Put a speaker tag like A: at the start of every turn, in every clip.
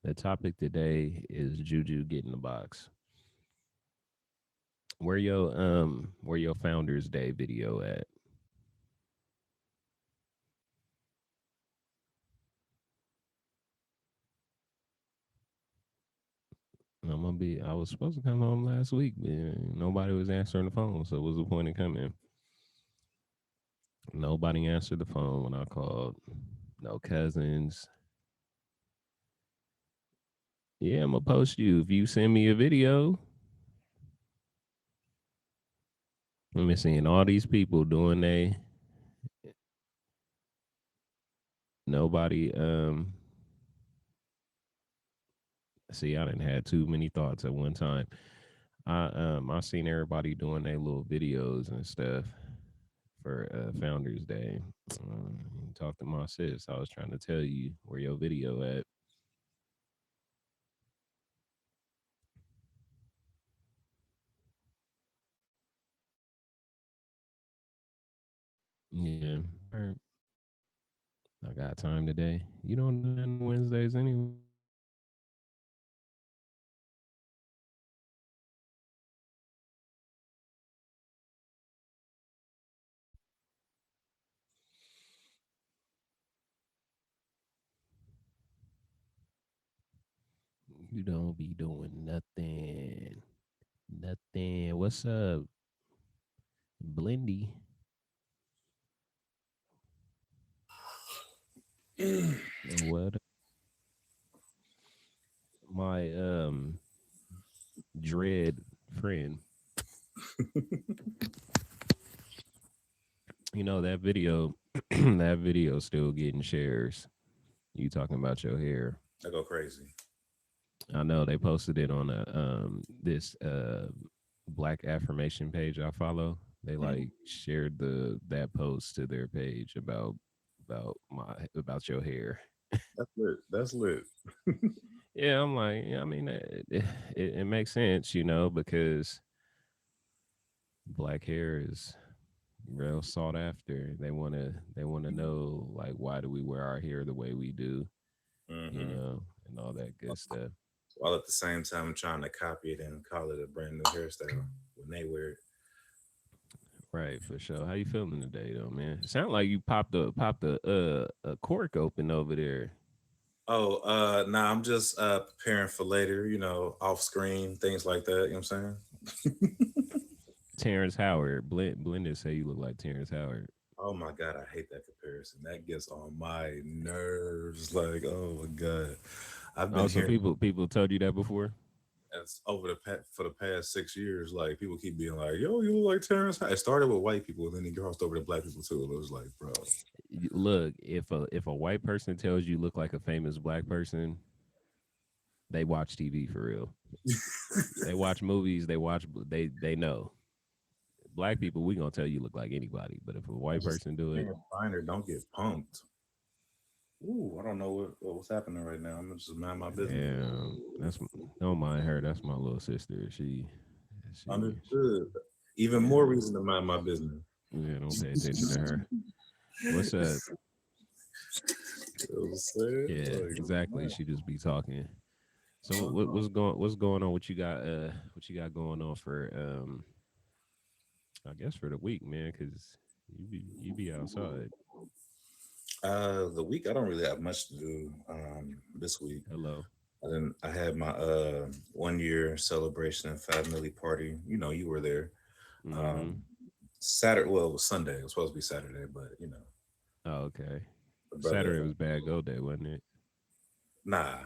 A: The topic today is Juju getting the box. Where your Founders Day video at? I was supposed to come home last week, man. Nobody was answering the phone, so what was the point in coming? Nobody answered the phone when I called. No cousins. Yeah, I'm gonna post you. If you send me a video, let me seeing all these people doing they nobody see I didn't have too many thoughts at one time. I seen everybody doing their little videos and stuff for Founders Day. Talk to my sis. I was trying to tell you where your video at. Yeah, er, I got time today. You don't do nothing Wednesdays anyway. You don't be doing nothing. Nothing. What's up, Blindy? What my dread friend. You know that video that video still getting shares. You talking about your hair.
B: I go crazy.
A: I know they posted it on a this black affirmation page I follow. They like
B: Mm.
A: shared the that post to their page about your hair.
B: That's lit. That's lit.
A: Yeah, I'm like, yeah, I mean, it makes sense, because black hair is real sought after. They wanna know like why do we wear our hair the way we do,
B: Hmm.
A: and all that good stuff.
B: While at the same time trying to copy it and call it a brand new hairstyle when they wear it.
A: Right, for sure. How you feeling today, though, man? It sound like you popped a cork open over there.
B: Oh, nah, I'm just preparing for later, off screen, things like that. You know what I'm saying?
A: Terrence Howard, Blended say you look like Terrence Howard.
B: Oh my God, I hate that comparison. That gets on my nerves. Like, oh my God. I've been
A: Oh, so
B: hearing
A: people told you that before.
B: as over for the past 6 years, like people keep being like, "Yo, you look like Terrence." It started with white people, and then it crossed over to black people too. And it was like, bro,
A: Look, if a white person tells you look like a famous black person, they watch TV for real. They watch movies. They know. Black people, we gonna tell you look like anybody, but if a
B: I
A: white
B: just
A: person do it,
B: being finer. Don't get pumped. Ooh, I don't know what's happening right now. I'm gonna just mind my business.
A: damn, don't mind her. That's my little sister. She
B: Understood. Even more
A: yeah,
B: reason to mind my business.
A: yeah. Don't pay attention to her. What's up?
B: You know what I'm saying?
A: Yeah,
B: Like,
A: exactly. She just be talking. So what's going on? What you got going on for I guess for the week, man? Because you be outside.
B: the week I don't really have much to do. This week
A: Hello.
B: I had my 1 year celebration and family party. You were there.
A: Mm-hmm.
B: Um, Saturday, well, it was Sunday. It was supposed to be Saturday, but
A: Oh, okay.
B: the brother.
A: Saturday was bad go day, wasn't it?
B: Nah,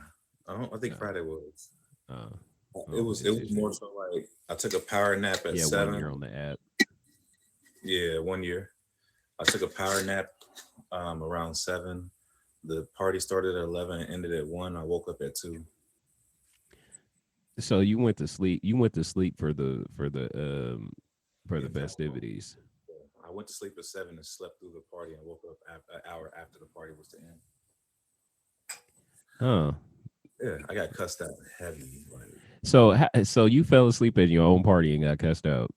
B: I think
A: No.
B: Friday was.
A: Uh, I
B: It
A: don't
B: was.
A: pay
B: It was more
A: attention.
B: so like I took a power nap at
A: Yeah, 1 year
B: 7.
A: on the app.
B: Yeah, 1 year. I took a power nap around 7. The party started at 11 and ended at 1. I woke up at 2.
A: So you went to sleep. You went to sleep for the
B: Yeah,
A: festivities.
B: I went to sleep at 7 and slept through the party and woke up an hour after the party was to end.
A: Huh.
B: Yeah, I got cussed out heavy. Like
A: So you fell asleep at your own party and got cussed out.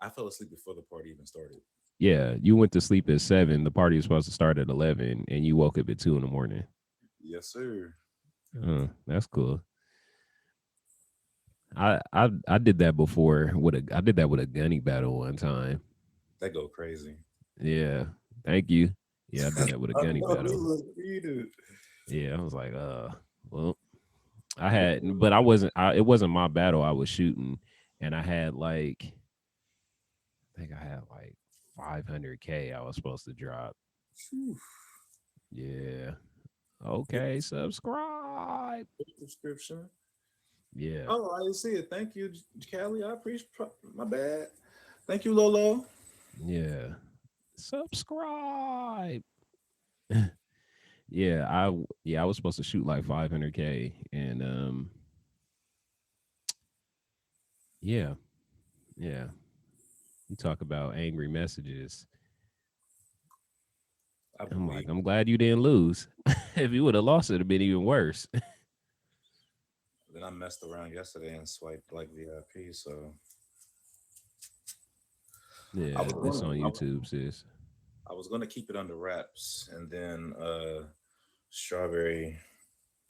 B: I fell asleep before the party even started.
A: Yeah, you went to sleep at 7. The party was supposed to start at 11, and you woke up at 2 in the morning.
B: Yes, sir.
A: That's cool. I did that before with a I did that with a gunny battle one time.
B: They go crazy.
A: Yeah. Thank you. Yeah, I did that with a
B: I
A: gunny
B: know you
A: battle.
B: look heated.
A: Yeah, I was like, well, I had, but I wasn't. It wasn't my battle. I was shooting, and I had like, I think I had like 500K. I was supposed to drop.
B: Phew.
A: Yeah.
B: Hit
A: Okay. Subscribe.
B: the subscription.
A: Yeah.
B: Oh, I didn't see it. Thank you, Callie. I appreciate. My bad. Thank you, Lolo.
A: Yeah. Subscribe. Yeah. I was supposed to shoot like 500K, and yeah, yeah. You talk about angry messages.
B: I
A: I'm like,
B: believe.
A: I'm glad you didn't lose. If you would have lost, it'd have been even worse.
B: Then I messed around yesterday and swiped like VIP. So I
A: Yeah,
B: was
A: this
B: going.
A: on YouTube, sis.
B: I was going to keep it under wraps, and then Strawberry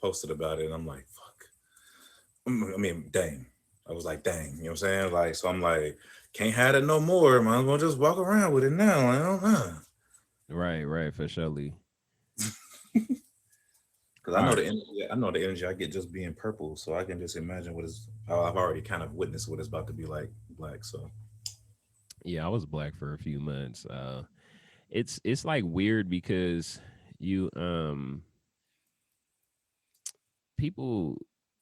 B: posted about it, and I'm like, fuck. I mean, dang. I was like, dang. You know what I'm saying? Like, so I'm like, can't have it no more. Might as well just walk around with it now. I don't know.
A: Right, right, for surely.
B: Because I
A: All
B: know
A: right.
B: the energy. I know the energy I get just being purple, so I can just imagine what is. I've already kind of witnessed what it's about to be like black. So
A: Yeah, I was black for a few months. It's like weird because you people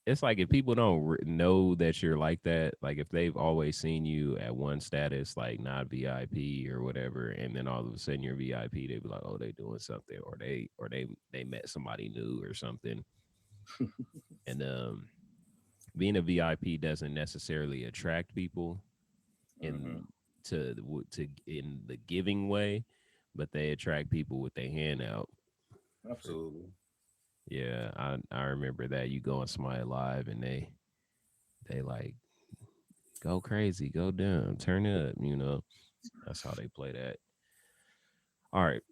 A: it's like if people don't know that you're like that, like if they've always seen you at one status, like not VIP or whatever, and then all of a sudden you're VIP, they be like, oh, they doing something, or they met somebody new or something. And being a VIP doesn't necessarily attract people
B: hmm
A: in to in the giving way, but they attract people with their hand out. For
B: absolutely.
A: yeah, I remember that you go on Smile Live and they like go crazy, go down, turn up. That's how they play that. All right,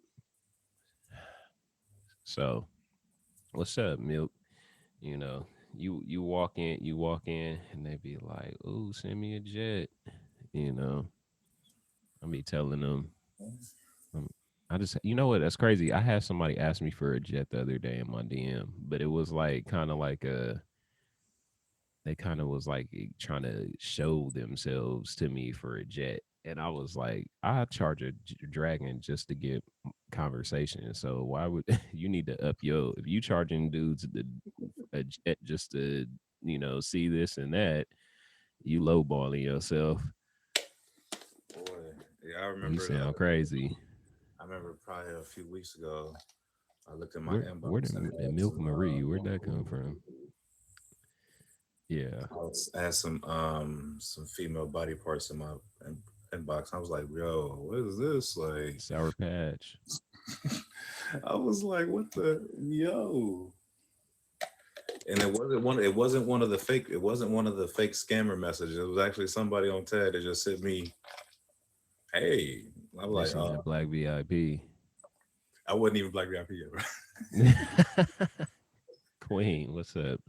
A: so what's up, Milk? You know, you walk in, and they be like, "Ooh, send me a jet." You know, I be telling them. Um, I just, you know what? That's crazy. I had somebody ask me for a jet the other day in my DM, but it was like kind of like they kind of was like trying to show themselves to me for a jet. And I was like, I charge a dragon just to get conversation. So why would you need to up your, if you charging dudes a jet just to, see this and that, you lowballing yourself.
B: Boy, yeah, I
A: You
B: remember.
A: sound crazy.
B: I remember probably a few weeks ago. I looked in my
A: Where
B: inbox and
A: did
B: had
A: Milk
B: some.
A: Marie? Where'd that come from? Yeah,
B: I had some female body parts in my inbox. I was like, yo, what is this? Like,
A: Sour Patch.
B: I was like, what the yo? And it wasn't one of the fake. It wasn't one of the fake scammer messages. It was actually somebody on TED that just sent me, hey. I was
A: This
B: like,
A: is a black VIP.
B: I wasn't even Black VIP yet, right?
A: Queen, what's up?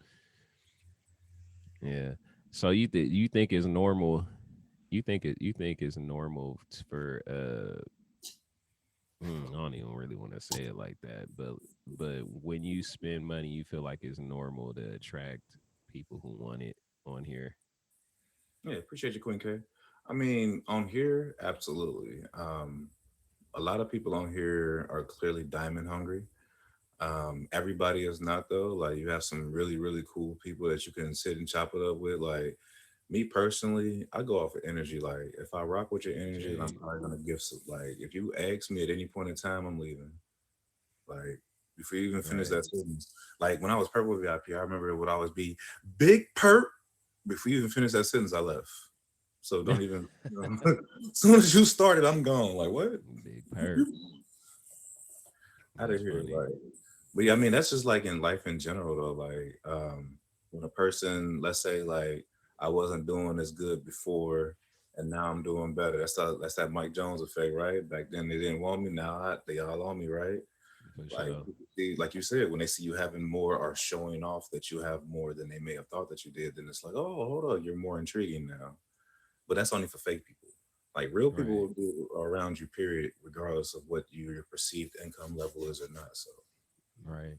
A: Yeah. So you think it's normal? You think it's normal for I don't even really want to say it like that, but when you spend money, you feel like it's normal to attract people who want it on here.
B: Yeah, appreciate you, Queen K. I mean, on here, absolutely. A lot of people on here are clearly diamond hungry. Everybody is not though. Like you have some really, really cool people that you can sit and chop it up with. Like me personally, I go off of energy. Like if I rock with your energy, then I'm
A: Okay.
B: probably gonna give some. Like if you ask me at any point in time, I'm leaving. Like before you even finish
A: Right.
B: that sentence. Like when I was purple VIP, I remember it would always be big perp. Before you even finish that sentence, I left. So don't even. As soon as you started, I'm gone. Like what?
A: Big perp.
B: Out of
A: That's
B: here.
A: funny.
B: Like, but yeah, I mean, that's just like in life in general, though. Like, when a person, let's say, like, I wasn't doing as good before, and now I'm doing better. That's that Mike Jones effect, right? Back then they didn't want me. Now they all on me, right?
A: for
B: Like
A: sure.
B: like you said, when they see you having more or showing off that you have more than they may have thought that you did, then it's like, oh, hold on, you're more intriguing now. But that's only for fake people. Like real people
A: Right,
B: will be around you, period, regardless of what your perceived income level is or not. So
A: right.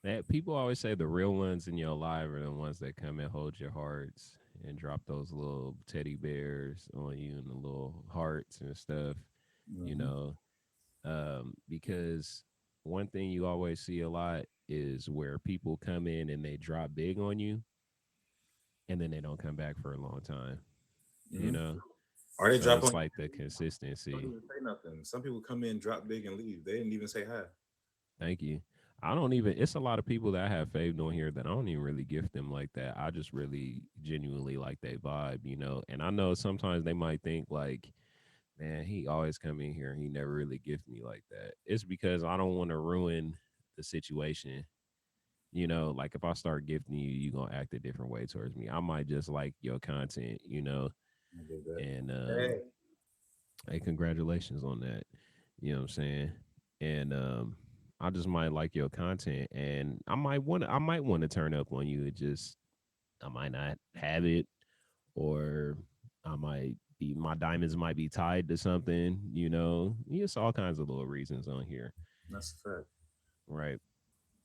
A: That people always say the real ones in your life are the ones that come and hold your hearts and drop those little teddy bears on you and the little hearts and stuff, you
B: hmm
A: know. Because one thing you always see a lot is where people come in and they drop big on you and then they don't come back for a long time, you
B: hmm
A: know.
B: or they
A: So
B: drop
A: it's
B: on
A: like the
B: you, don't
A: consistency.
B: even say nothing. Some people come in, drop big, and leave. They didn't even say hi.
A: Thank you. I don't even. It's a lot of people that I have faved on here that I don't even really gift them like that. I just really genuinely like that vibe, you know. And I know sometimes they might think like, man, he always come in here and he never really gift me like that. It's because I don't want to ruin the situation. You know, like if I start gifting you, you gonna act a different way towards me. I might just like your content, you know,
B: I did that.
A: and
B: Hey.
A: hey, congratulations on that. You know what I'm saying? And I just might like your content and I might want to turn up on you. It just I might not have it or I might be my diamonds might be tied to something, you know. It's all kinds of little reasons on here.
B: That's a fact.
A: Right.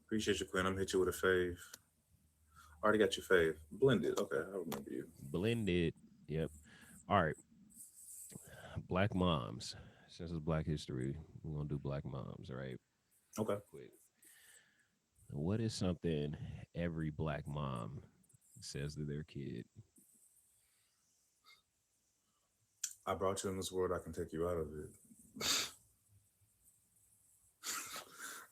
B: Appreciate you, Quinn. I'm hit you with a fave. Already got your fave. Blended. Okay, I remember you.
A: Blended. Yep. All right. Black moms. Since it's Black History, we're gonna do Black moms, right?
B: Okay.
A: Quick. What is something every Black mom says to their kid?
B: I brought you in this world. I can take you out of it.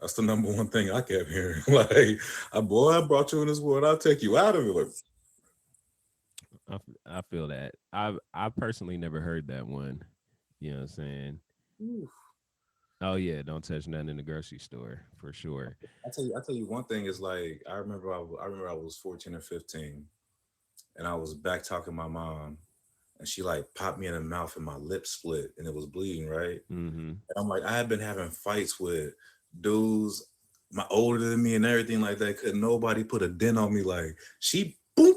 B: That's the number one thing I kept hearing. Like, boy, I brought you in this world. I'll take you out of it. Like,
A: I feel that. I personally never heard that one. You know what I'm saying?
B: oof.
A: Oh yeah, don't touch nothing in the grocery store for sure.
B: I tell you one thing is like I remember I was 14 or 15, and I was back talking to my mom, and she like popped me in the mouth, and my lip split, and it was bleeding, right?
A: Mm-hmm.
B: And I'm like, I had been having fights with dudes my older than me and everything like that. Could nobody put a dent on me? Like she, boom,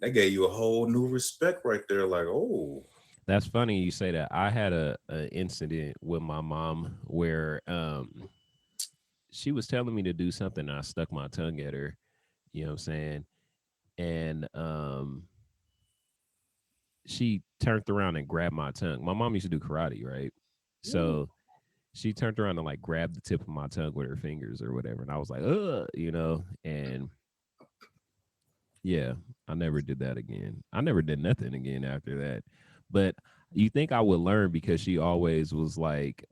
B: that gave you a whole new respect right there. Like, oh,
A: That's funny you say that. I had a incident with my mom where she was telling me to do something and I stuck my tongue at her, you know what I'm saying? And she turned around and grabbed my tongue. My mom used to do karate, right?
B: ooh,
A: So she turned around and like grabbed the tip of my tongue with her fingers or whatever. And I was like, you know, and yeah, I never did that again. I never did nothing again after that. But you think I would learn because she always was like,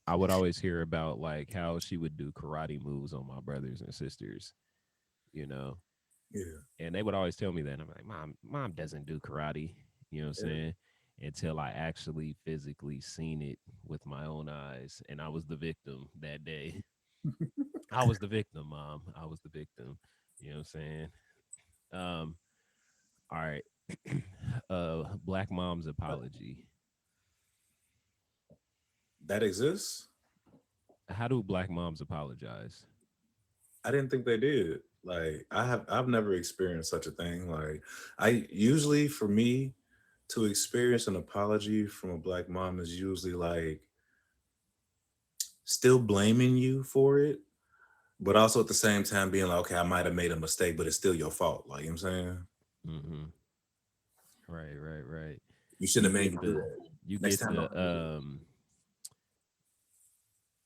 A: I would always hear about like how she would do karate moves on my brothers and sisters, you know,
B: yeah,
A: and they would always tell me that. And I'm like, mom doesn't do karate, you know what I'm
B: yeah.
A: saying? Until I actually physically seen it with my own eyes. And I was the victim that day. I was the victim, mom. I was the victim. You know what I'm saying? Um, all right. Black mom's apology.
B: That exists.
A: How do black moms apologize?
B: I didn't think they did. Like, I've never experienced such a thing. Like, I usually for me to experience an apology from a black mom is usually like still blaming you for it, but also at the same time being like, okay, I might have made a mistake, but it's still your fault. Like, you know what I'm saying?
A: Mm-hmm. Right, right, right.
B: You shouldn't
A: You
B: have made
A: get
B: me do
A: the
B: that.
A: you
B: Next
A: get
B: time,
A: the
B: don't do it.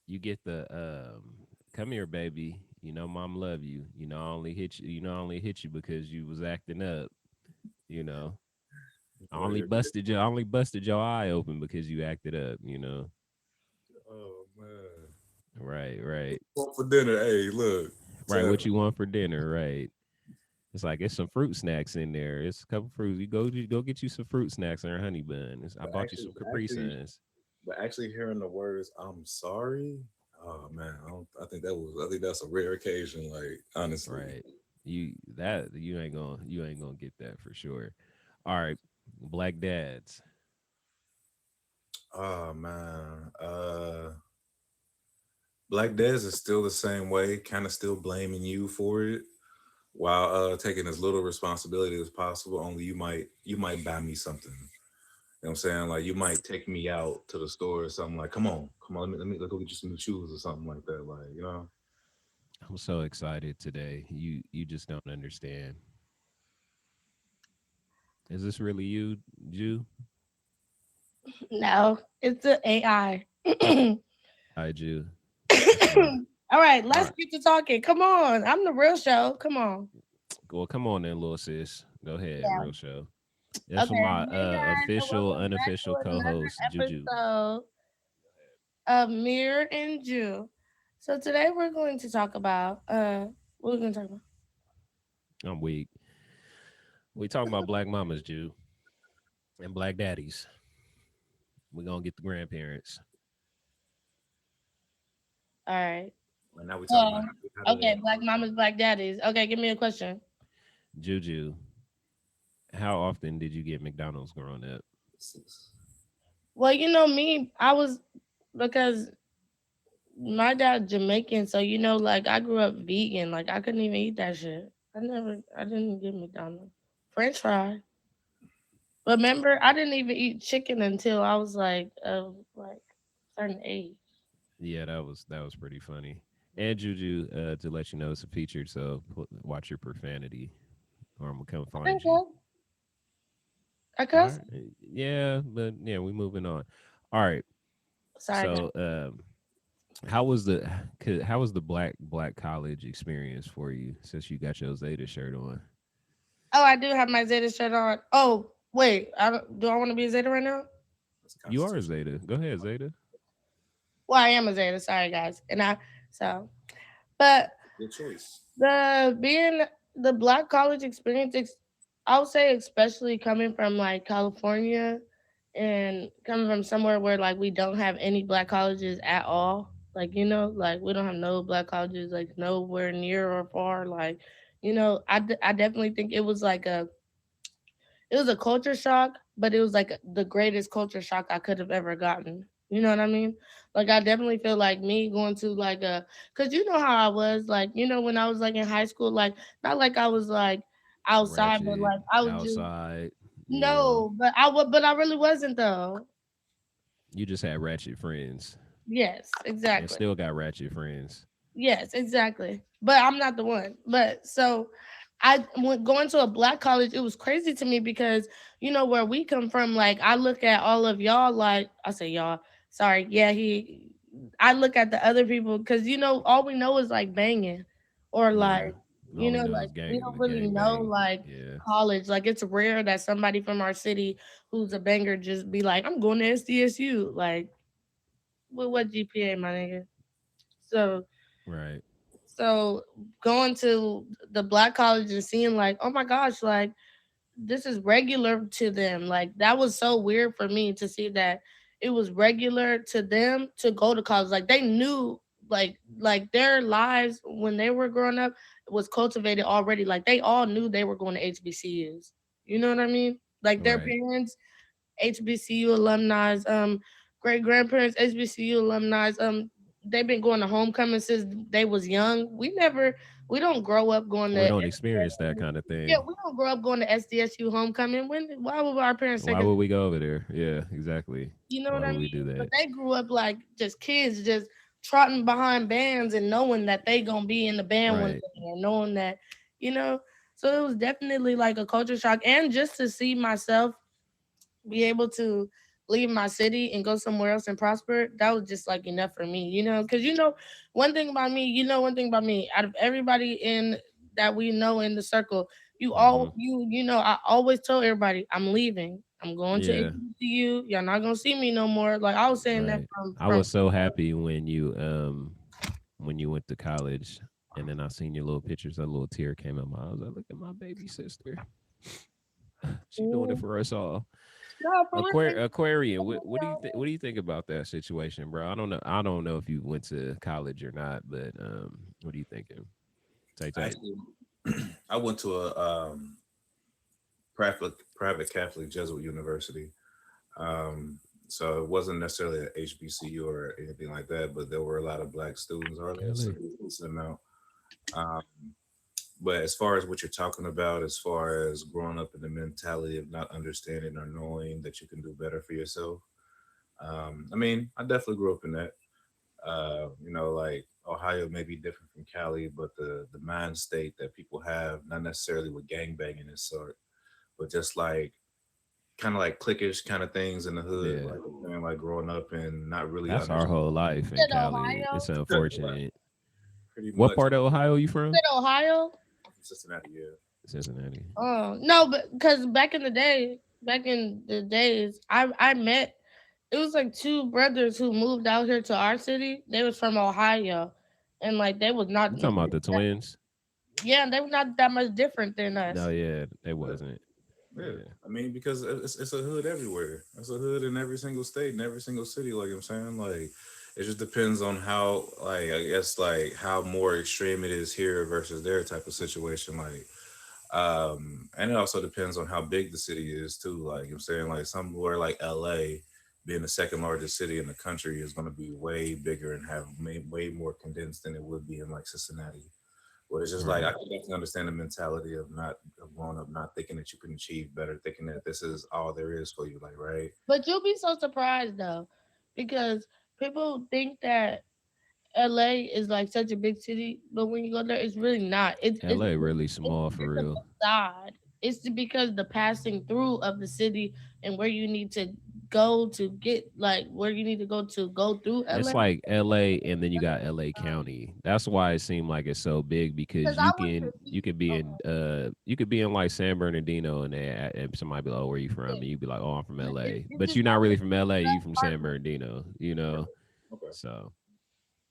A: you get the come here, baby. You know, mom love you. You know, I only hit you. You know, I only hit you because you was acting up. You know,
B: Oh, you're
A: I only busted your eye open because you acted up. You know,
B: oh man.
A: right, right,
B: What for dinner? Hey, look.
A: right.
B: Tell
A: What you want for dinner? Right. It's like it's some fruit snacks in there. It's a couple fruits. You go get you some fruit snacks and a honey bun. I
B: but
A: bought you
B: actually,
A: some
B: but
A: Capri
B: actually,
A: Suns.
B: but actually hearing the words "I'm sorry." Oh man, I don't. I think that was. I think that's a rare occasion. Like honestly.
A: Right. You ain't gonna get that for sure. All right. Black dads.
B: Oh man. Black Dez is still the same way, kind of still blaming you for it, while taking as little responsibility as possible. Only you might buy me something. You know what I'm saying? Like you might take me out to the store or something. Like, come on, let go get you some new shoes or something like that. Like, you know,
A: I'm so excited today. You just don't understand. Is this really you, Jew?
C: No, it's the AI.
A: Hi, Jew. That's my
C: All right,
A: all
C: let's
A: right.
C: get to talking. Come on, I'm the real show. Come on.
A: Well, come on then, little sis. Go ahead,
C: Yeah.
A: real show. That's
C: Okay.
A: my
C: Hey guys, and
A: official,
C: welcome back
A: unofficial
C: to another
A: co-host, Juju.
C: episode of Mirror and Jew. So today we're going to talk about what we're going to talk about.
A: I'm weak. We talking about black mamas, Jew, and black daddies. We gonna get the grandparents.
C: All right.
B: and now we're talking about
C: So
B: how do they
C: okay, black mamas, black daddies. Okay, give me a question.
A: Juju, how often did you get McDonald's growing up?
C: Well, me, I was because my dad Jamaican, so like I grew up vegan. Like I couldn't even eat that shit. I didn't get McDonald's. French fry. But remember, I didn't even eat chicken until I was like of like certain age.
A: Yeah, that was pretty funny. And Juju, to let you know, it's a featured, so watch your profanity, or I'm gonna come find you.
C: Okay. I
A: All
C: cuss.
A: right. Yeah, but yeah, we moving on. All right.
C: Sorry, guys.
A: So, how was the how was the black college experience for you since you got your Zeta shirt on?
C: Oh, I do have my Zeta shirt on. Oh, wait. Do I want to be a Zeta right now?
B: That's
A: You are a
B: constitutional.
A: Zeta. Go ahead, Zeta.
C: Well, I am a Zeta. Sorry, guys. So, but
B: Good choice.
C: the being the black college experience, I would say, especially coming from like California and coming from somewhere where like we don't have any black colleges at all. Like, like we don't have no black colleges, like nowhere near or far. Like, I definitely think it was a culture shock, but it was like the greatest culture shock I could have ever gotten. You know what I mean? Like I definitely feel like me going to like cause you know how I was like, when I was like in high school, like not like I was like outside, but
A: Ratchet
C: like I was just
A: outside. Yeah,
C: no, but I really wasn't though.
A: you just had ratchet friends,
C: Yes,
A: and
C: exactly.
A: still got ratchet friends.
C: Yes, exactly. But I'm not the one. But so I went going to a black college, it was crazy to me because where we come from, like I look at all of y'all like I say y'all, sorry, yeah, I look at the other people because all we know is like banging or
A: Yeah,
C: like
A: all we know
C: like
A: is
C: we
A: gang
C: don't
A: the
C: really
A: gang
C: know
A: bang.
C: like
A: Yeah,
C: college. Like it's rare that somebody from our city who's a banger just be like, I'm going to SDSU. Like, with what GPA, my nigga? So
A: right.
C: so going to the black college and seeing like, oh my gosh, like this is regular to them. Like that was so weird for me to see that it was regular to them to go to college. Like they knew like their lives when they were growing up was cultivated already. Like they all knew they were going to HBCUs. You know what I mean? Like their
A: Right.
C: parents HBCU alumni, great grandparents, HBCU alumni. They've been going to homecoming since they was young. We don't grow up going
A: We
C: to.
A: don't experience that kind of
C: Yeah,
A: thing.
C: we don't grow up going to SDSU homecoming. Why would our parents take
A: Why
C: us?
A: would we go over there? Yeah, exactly.
C: You know what
A: Why
C: I
A: would we
C: mean?
A: do
C: But
A: that?
C: they grew up like just kids, just trotting behind bands and knowing that they gonna be in the band one
A: Right.
C: day, and knowing that, you know. So it was definitely like a culture shock, and just to see myself be able to leave my city and go somewhere else and prosper, that was just like enough for me, because one thing about me, out of everybody in that we know in the circle,
A: Hmm.
C: I always tell everybody I'm leaving. I'm going to
A: Yeah.
C: HBCU. Y'all not gonna see me no more. Like I was saying that
A: Right.
C: from
A: I was so happy when you went to college, and then I seen your little pictures. A little tear came in my eye. I was like, look at my baby sister. She doing it
C: no,
A: for us all.
C: for real.
A: Aquarian, what do you think about that situation, bro? I don't know if you went to college or not, but what are you thinking? Tight tight.
B: Actually, I went to a private Catholic Jesuit university. So it wasn't necessarily an HBCU or anything like that, but there were a lot of black students, or at least
A: LA.
B: a decent amount. Um, but as far as what you're talking about, as far as growing up in the mentality of not understanding or knowing that you can do better for yourself, I mean, I definitely grew up in that. Like Ohio may be different from Cali, but the mind state that people have, not necessarily with gang banging and sort, but just like kind of like cliquish kind of things in the hood,
A: Yeah,
B: like you know, like growing up and not really
A: that's our
B: understanding.
A: whole life in
C: Said
A: Cali. It's
C: Ohio.
B: Right.
A: unfortunate.
B: Pretty
A: What
B: much.
A: part of Ohio you from?
C: Said Ohio.
B: I'm from Cincinnati, yeah.
A: Cincinnati.
C: Oh no, but because back in the days, I met. It was like two brothers who moved out here to our city. They was from Ohio, and like they was not.
A: You talking about the twins?
C: Yeah, they were not that much different than
A: No,
C: us.
A: yeah, they
B: Yeah.
A: wasn't.
B: Yeah.
A: Yeah.
B: I mean, because it's a hood everywhere. It's a hood in every single state, in every single city. Like I'm saying, like it just depends on how, like I guess, like how more extreme it is here versus their type of situation. And it also depends on how big the city is too. Like I'm saying, like somewhere like LA, being the second largest city in the country, is going to be way bigger and have way more condensed than it would be in like Cincinnati. Where it's just like I
A: Right.
B: can definitely understand the mentality of not of growing up, not thinking that you can achieve better, thinking that this is all there is for you. Like, right?
C: But you'll be so surprised though, because people think that LA is like such a big city, but when you go there, it's really not.
A: LA really small for
C: It's a
A: real.
C: facade. It's because the passing through of the city and where you need to go to get like where you need to go through LA.
A: It's like LA and then you got LA County. That's why it seemed like it's so big
C: Because
A: because
C: I
A: you
C: went
A: can
C: to
A: you could be in like San Bernardino and somebody be like, oh, where you from? And you'd be like, oh, I'm from LA.
C: it's
A: But
C: just
A: you're not really
C: happened
A: from LA, you from San
C: apartment.
A: Bernardino,
B: Okay.
A: So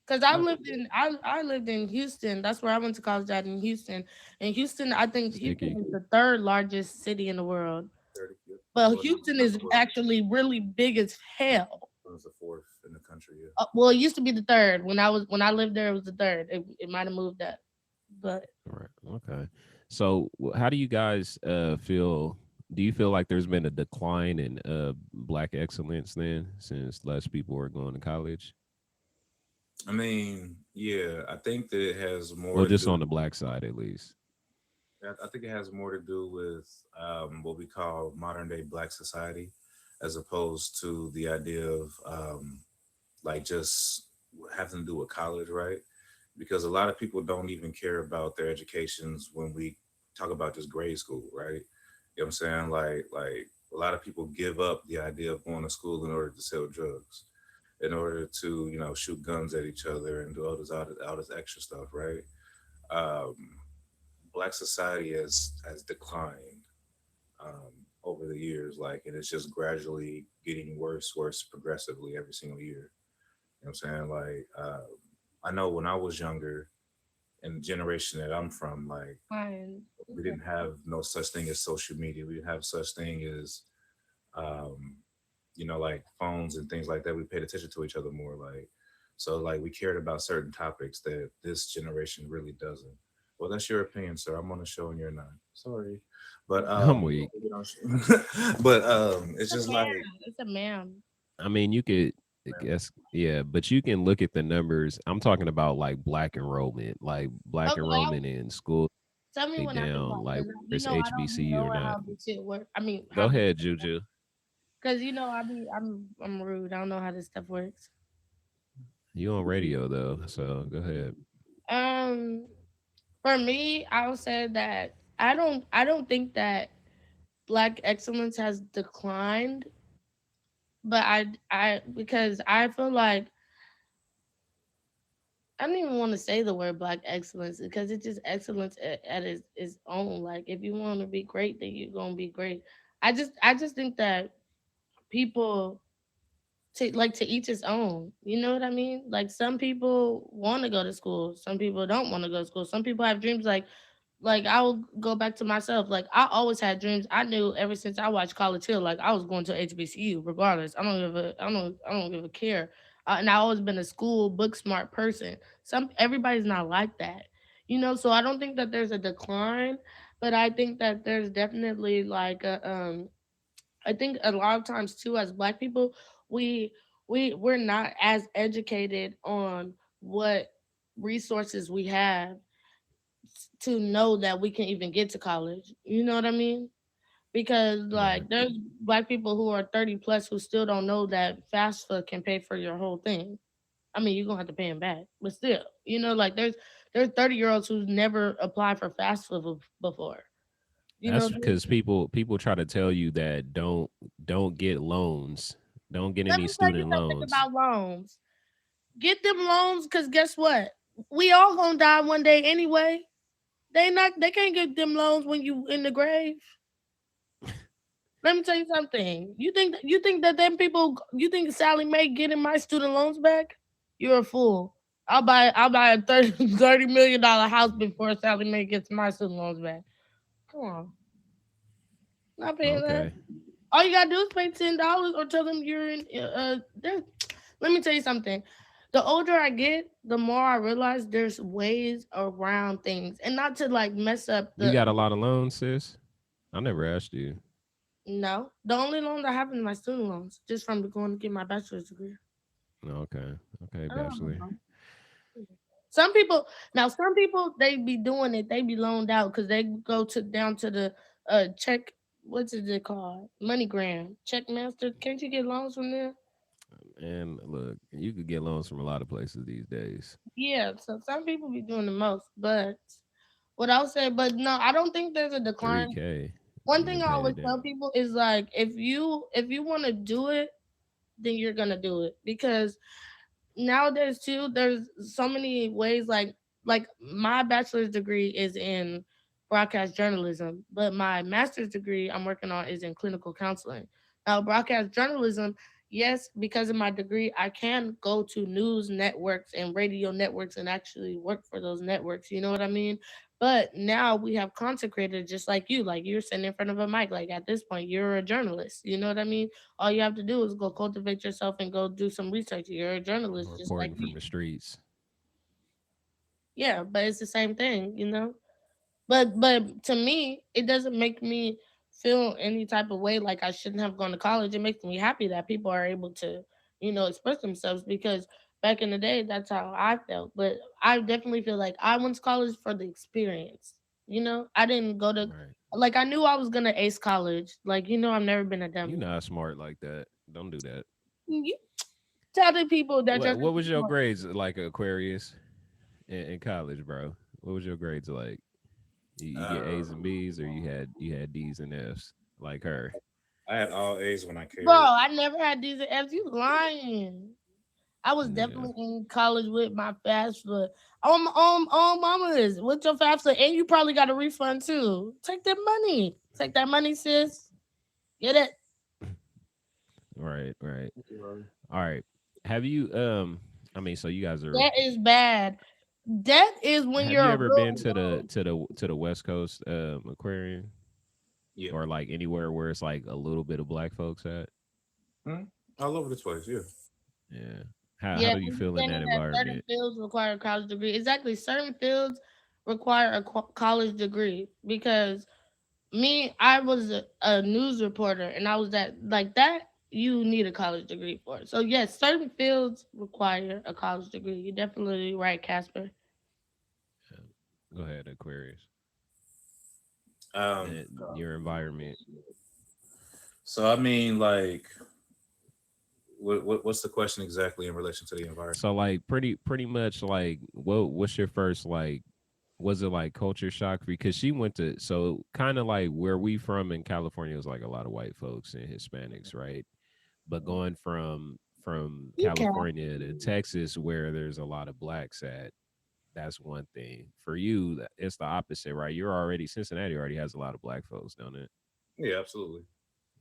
C: Because I
B: No,
C: lived in I lived in Houston. That's where I went to college at in Houston. And Houston, I think Houston
A: sticky.
C: is the third largest city in the world.
B: 30. Yep.
C: But
B: Well,
C: Houston
B: number
C: is
B: four.
C: actually really big as hell.
B: Was the fourth in the country. Yeah.
C: Well, it used to be the third. When I lived there, it was the third. It might have moved up, but
A: Right. Okay. So how do you guys feel? Do you feel like there's been a decline in black excellence then since less people are going to college?
B: I mean, yeah, I think that it has more
A: Well,
B: to
A: just
B: do.
A: on the black side at least.
B: I think it has more to do with what we call modern day Black society, as opposed to the idea of like just having to do with college, right? Because a lot of people don't even care about their educations when we talk about just grade school, right? You know what I'm saying? Like a lot of people give up the idea of going to school in order to sell drugs, in order to, shoot guns at each other and do all this extra stuff, right? Um, Black society has declined over the years, like, and it's just gradually getting worse progressively every single year. You know what I'm saying? I know when I was younger, and the generation that I'm from, like,
C: fine.
B: we didn't have no such thing as social media. We didn't have such thing as, um, like phones and things like that. We paid attention to each other more. So like we cared about certain topics that this generation really doesn't. Well, that's your opinion, sir. I'm on the show and you're not. Sorry, but
A: I'm weak.
B: it's
C: It's a
B: just
C: man.
B: like,
C: It's a man.
A: I mean, you could I guess yeah, but you can look at the numbers. I'm talking about like like black
C: Okay,
A: enrollment in school
C: tell me
A: way
C: when I can
A: down,
C: talk
A: like
C: because
A: whether
C: you
A: it's
C: know I don't be
A: HBCU or
C: knowing
A: not.
C: how this shit work. I mean,
A: Go
C: how
A: ahead, Juju.
C: because you know I'm rude. I don't know how this stuff works.
A: You on radio though, so go ahead.
C: Um, for me, I would say that I don't think that black excellence has declined, but I because I feel like I don't even want to say the word black excellence because it's just excellence at its own. Like if you want to be great, then you're gonna be great. I just think that people to each his own. You know what I mean? Like some people want to go to school, some people don't want to go to school. Some people have dreams like I'll go back to myself. Like I always had dreams. I knew ever since I watched College Hill, like I was going to HBCU regardless. I don't give a care. And I always been a school book smart person. Everybody's not like that, you know. So I don't think that there's a decline, but I think that there's definitely like a I think a lot of times too, as black people, we we're not as educated on what resources we have to know that we can even get to college. You know what I mean? Because
A: Right.
C: like there's black people who are 30 plus who still don't know that FAFSA can pay for your whole thing. I mean, you're gonna have to pay them back, but still, you know, like there's 30-year-olds who's never applied for FAFSA before. You
A: That's
C: know,
A: because people try to tell you that don't get loans, don't get
C: let
A: any
C: me tell you
A: student
C: something
A: loans.
C: about loans. Get them loans, cause guess what? We all gonna die one day anyway. They can't get them loans when you in the grave. Let me tell you something. You think that them people you think Sally Mae getting my student loans back? You're a fool. I'll buy a $30 million house before Sally Mae gets my student loans back. Come on. Not paying that.
A: Okay.
C: All you gotta do is pay $10 or tell them you're in there. Let me tell you something. The older I get, the more I realize there's ways around things. And not to like mess up
A: You
C: the
A: got a lot of loans, sis? I never asked you.
C: no. The only loans I have is my student loans, just from going to get my bachelor's degree.
A: Okay. Okay,
C: I don't have no
A: bachelor.
C: loan. Some people they be doing it, they be loaned out because they go to down to the check what's it called? MoneyGram. Checkmaster. Can't you get loans from there?
A: And look, you could get loans from a lot of places these days.
C: Yeah, so some people be doing the most, but what I'll say, but no, I don't think there's a decline.
A: 3K.
C: One
A: You
C: thing
A: can
C: I
A: pay
C: always
A: that down.
C: tell people is like if you want to do it, then you're gonna do it because nowadays too there's so many ways like my bachelor's degree is in broadcast journalism, but my master's degree I'm working on is in clinical counseling. Now broadcast journalism, yes, because of my degree I can go to news networks and radio networks and actually work for those networks, you know what I mean? But now we have content creators just like you're sitting in front of a mic, like at this point you're a journalist, you know what I mean? All you have to do is go cultivate yourself and go do some research. You're a journalist just like
A: Reporting from
C: me.
A: the streets.
C: Yeah, but it's the same thing, you know? But to me, it doesn't make me feel any type of way like I shouldn't have gone to college. It makes me happy that people are able to, express themselves because back in the day that's how I felt. But I definitely feel like I went to college for the experience. I didn't go to
A: Right.
C: like I knew I was gonna ace college. Like, I've never been a
A: You
C: dummy.
A: not smart like that. Don't do that.
C: You tell the people that you're
A: What was your grades like, Aquarius, in college, bro? What was your grades like? You get A's and
B: Um,
A: B's, or you had D's and F's like her?
B: I had all A's when I
C: Bro,
B: carried.
C: I never had these F's. You lying. I was
A: Yeah.
C: definitely in college with my FAFSA. On mamas. With your FAFSA. And you probably got a refund too. Take that money. Take that money, sis. Get it.
A: Right. Right.
B: Right.
A: All right. Have you I mean, so you guys are.
C: That is bad. That is when
A: Have
C: you're
A: you
C: a
A: ever been
C: real
A: to the
C: young.
A: to the to the West Coast aquarium,
B: Yeah.
A: or like anywhere where it's like a little bit of black folks at?
B: Hmm? All over the place. Yeah.
A: Yeah. How
C: Yeah,
A: do you
C: and you
A: feel in
C: saying
A: that
C: that certain
A: environment?
C: fields require a college degree. Exactly. Certain fields require a college degree because I was a news reporter and I was that you need a college degree for. So yes, certain fields require a college degree. You're definitely right, Casper.
A: Yeah. Go ahead, Aquarius.
B: Um.
A: Your environment.
B: So I mean, like, what's the question exactly in relation to the environment?
A: So like pretty much like what's your first like, was it like culture shock because she went to, so kind of like where we from in California was like a lot of white folks and Hispanics, right? But going from
C: You can.
A: California to Texas where there's a lot of blacks at, that's one thing. For you, it's the opposite, right? You're already, Cincinnati already has a lot of black folks, don't it?
B: Yeah, absolutely.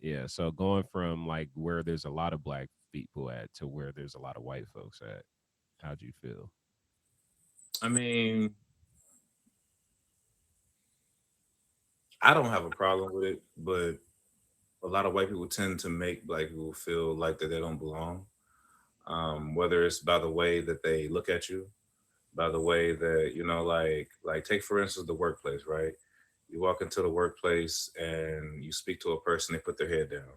A: Yeah. So going from like where there's a lot of black people at to where there's a lot of white folks at, how'd you feel?
B: I mean, I don't have a problem with it, but a lot of white people tend to make black people feel like that they don't belong. Whether it's by the way that they look at you, by the way that like take for instance the workplace, right? You walk into the workplace and you speak to a person, they put their head down,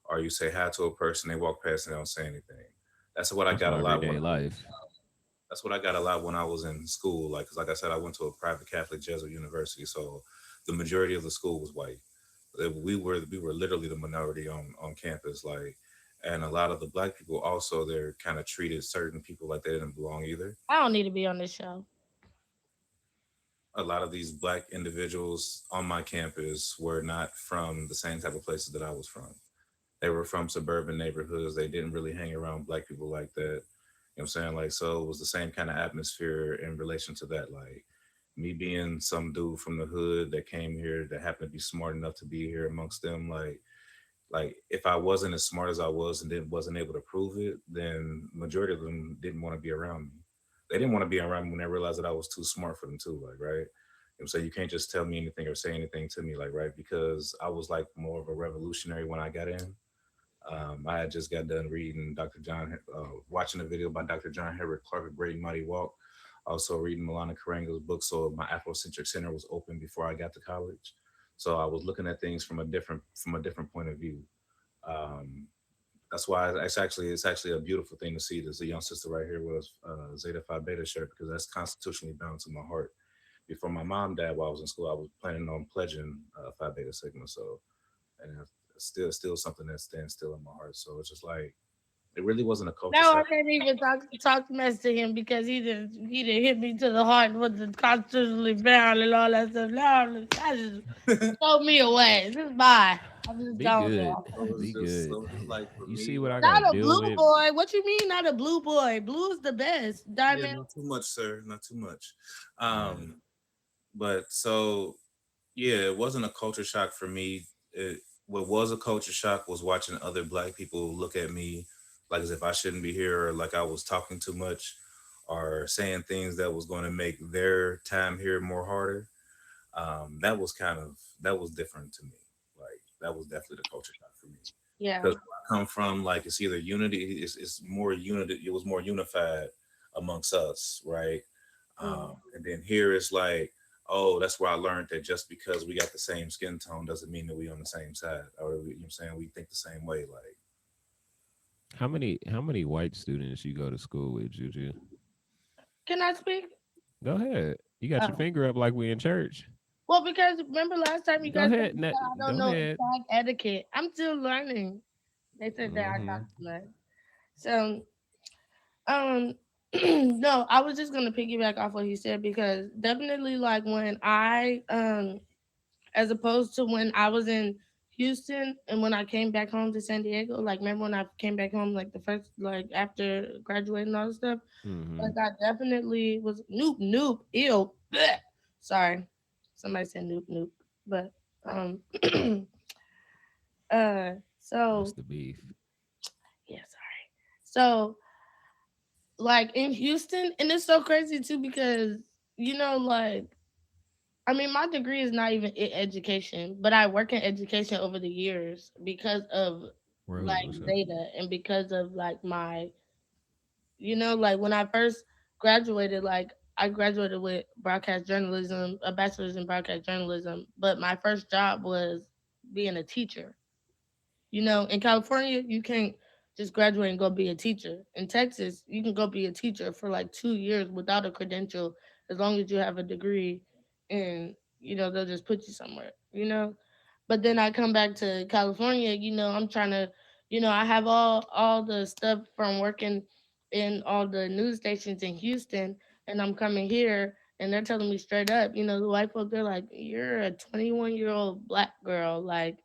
B: or you say hi to a person, they walk past and they don't say anything. That's what I
A: That's
B: got a
A: my
B: lot when
A: everyday life.
B: that's what I got a lot when I was in school. Like, 'cause like I said, I went to a private Catholic Jesuit university, so the majority of the school was white. We were literally the minority on campus. Like, and a lot of the black people also they're kind of treated certain people like they didn't belong either.
C: I don't need to be on this show.
B: A lot of these black individuals on my campus were not from the same type of places that I was from. They were from suburban neighborhoods. They didn't really hang around black people like that. You know what I'm saying? Like, so it was the same kind of atmosphere in relation to that. Like, me being some dude from the hood that came here that happened to be smart enough to be here amongst them, like if I wasn't as smart as I was and then wasn't able to prove it, then majority of them didn't want to be around me. They didn't want to be around me when they realized that I was too smart for them too, like, right? So you can't just tell me anything or say anything to me, like, right? Because I was like more of a revolutionary when I got in. I had just got done reading watching a video by Dr. John Henrik Clarke, A Great Mighty Walk. Also reading Milana Karanga's book, so my Afrocentric Center was open before I got to college. So I was looking at things from a different point of view. Um, that's why it's actually a beautiful thing to see. There's a young sister right here with a Zeta Phi Beta shirt because that's constitutionally bound to my heart. Before my mom died while I was in school, I was planning on pledging Phi Beta Sigma. So, and it's still something that stands still in my heart. So it's just like it really wasn't a culture
C: Now I
B: shock.
C: can't even talk mess to him because he didn't hit me to the heart with the constitutionally bound and all that stuff. Now I just throw me away. Just bye. I'm just
A: Be
C: going
A: good.
C: now.
A: Be good.
B: So it's just like for
A: You
B: me,
A: see what I
B: like
A: gotta
C: Not a
A: deal
C: blue
A: with?
C: boy. What you mean not a blue boy? Blue is the best.
B: yeah,
C: Diamond.
B: not too much, sir, not too much.
A: Yeah.
B: But so yeah, it wasn't a culture shock for me. What was a culture shock was watching other black people look at me like as if I shouldn't be here or like I was talking too much or saying things that was going to make their time here more harder. That was different to me. Like that was definitely the culture shock for me
C: Yeah.
B: because I come from like it's either unity, it's more unity. It was more unified amongst us, right?
C: Mm.
B: And then here it's like, oh, that's where I learned that just because we got the same skin tone doesn't mean that we on the same side, or you know what I'm saying, we think the same way. Like,
A: How many white students you go to school with, Juju?
C: Can I speak?
A: Go ahead. You got your
C: Oh.
A: finger up like we in church.
C: Well, because remember last time you
A: Go
C: guys said
A: ahead.
C: I don't
A: Go
C: know
A: ahead.
C: tag etiquette. I'm still learning. They said that I
A: Mm-hmm.
C: talk too much. So Um, no, I was just gonna piggyback off what he said because definitely like when as opposed to when I was in Houston and when I came back home to San Diego, like remember when I came back home like the first like after graduating and all this stuff,
A: Mm-hmm.
C: like I definitely was noop ew. Bleh. Sorry, somebody said noop, but um
A: That's
C: so
A: the beef.
C: yeah, sorry. So like in Houston, and it's so crazy too because like I mean, my degree is not even in education, but I work in education over the years because of
A: Rose,
C: like
A: what's up?
C: Zeta and because of like my like when I first graduated, like I graduated with broadcast journalism, a bachelor's in broadcast journalism, but my first job was being a teacher. In California, you can't just graduate and go be a teacher. In Texas, you can go be a teacher for like 2 years without a credential as long as you have a degree and they'll just put you somewhere. But then I come back to California, I'm trying to, I have all the stuff from working in all the news stations in Houston and I'm coming here and they're telling me straight up, the white folk, they're like, you're a 21-year-old black girl, like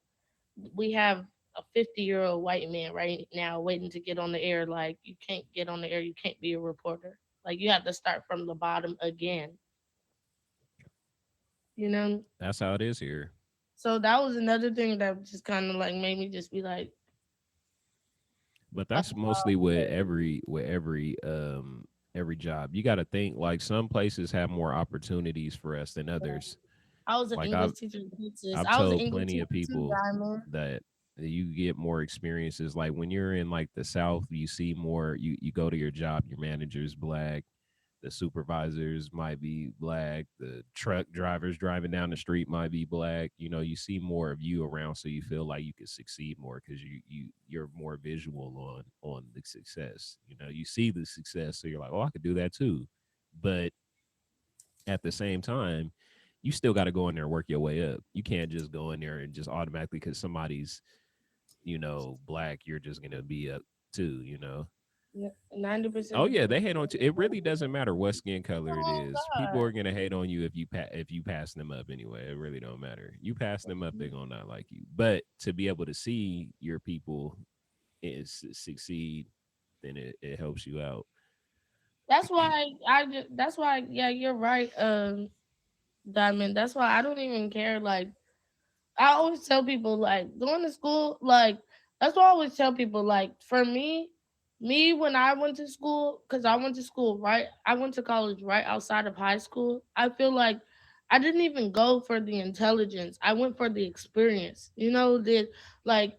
C: we have a 50-year-old white man right now waiting to get on the air. Like, you can't get on the air. You can't be a reporter. Like, you have to start from the bottom again, you know?
A: That's how it is here.
C: So that was another thing that just kind of like made me just be like,
A: But
C: uh,
A: that's mostly with every job. You got to think like some places have more opportunities for us than others.
C: I was an
A: Like
C: English teacher in Texas.
A: I've
C: I was an
A: told
C: English
A: plenty
C: teacher
A: of
C: too,
A: people
C: Diamond.
A: that you get more experiences. Like when you're in like the South, you see more. You go to your job, your manager's black. The supervisors might be black. The truck drivers driving down the street might be black. You know, you see more of you around, so you feel like you can succeed more because you're more visual on the success. You know, you see the success, so you're like, oh, I could do that too. But at the same time, you still got to go in there and work your way up. You can't just go in there and just automatically because somebody's, black, you're just gonna be up too.
C: 90%
A: Oh
C: of
A: yeah,
C: people.
A: they hate on. It really doesn't matter what skin color it
C: Oh
A: is. People
C: God.
A: are gonna hate on you if you pass them up anyway. It really don't matter. You pass them up, they're gonna not like you. But to be able to see your people is succeed, then it helps you out.
C: That's why, yeah, you're right, Diamond. That's why I don't even care. Like, I always tell people, like, going to school, like, that's why I always tell people, like, for me when I went to school, because I went to school right, I went to college right outside of high school. I feel like I didn't even go for the intelligence. I went for the experience. Like,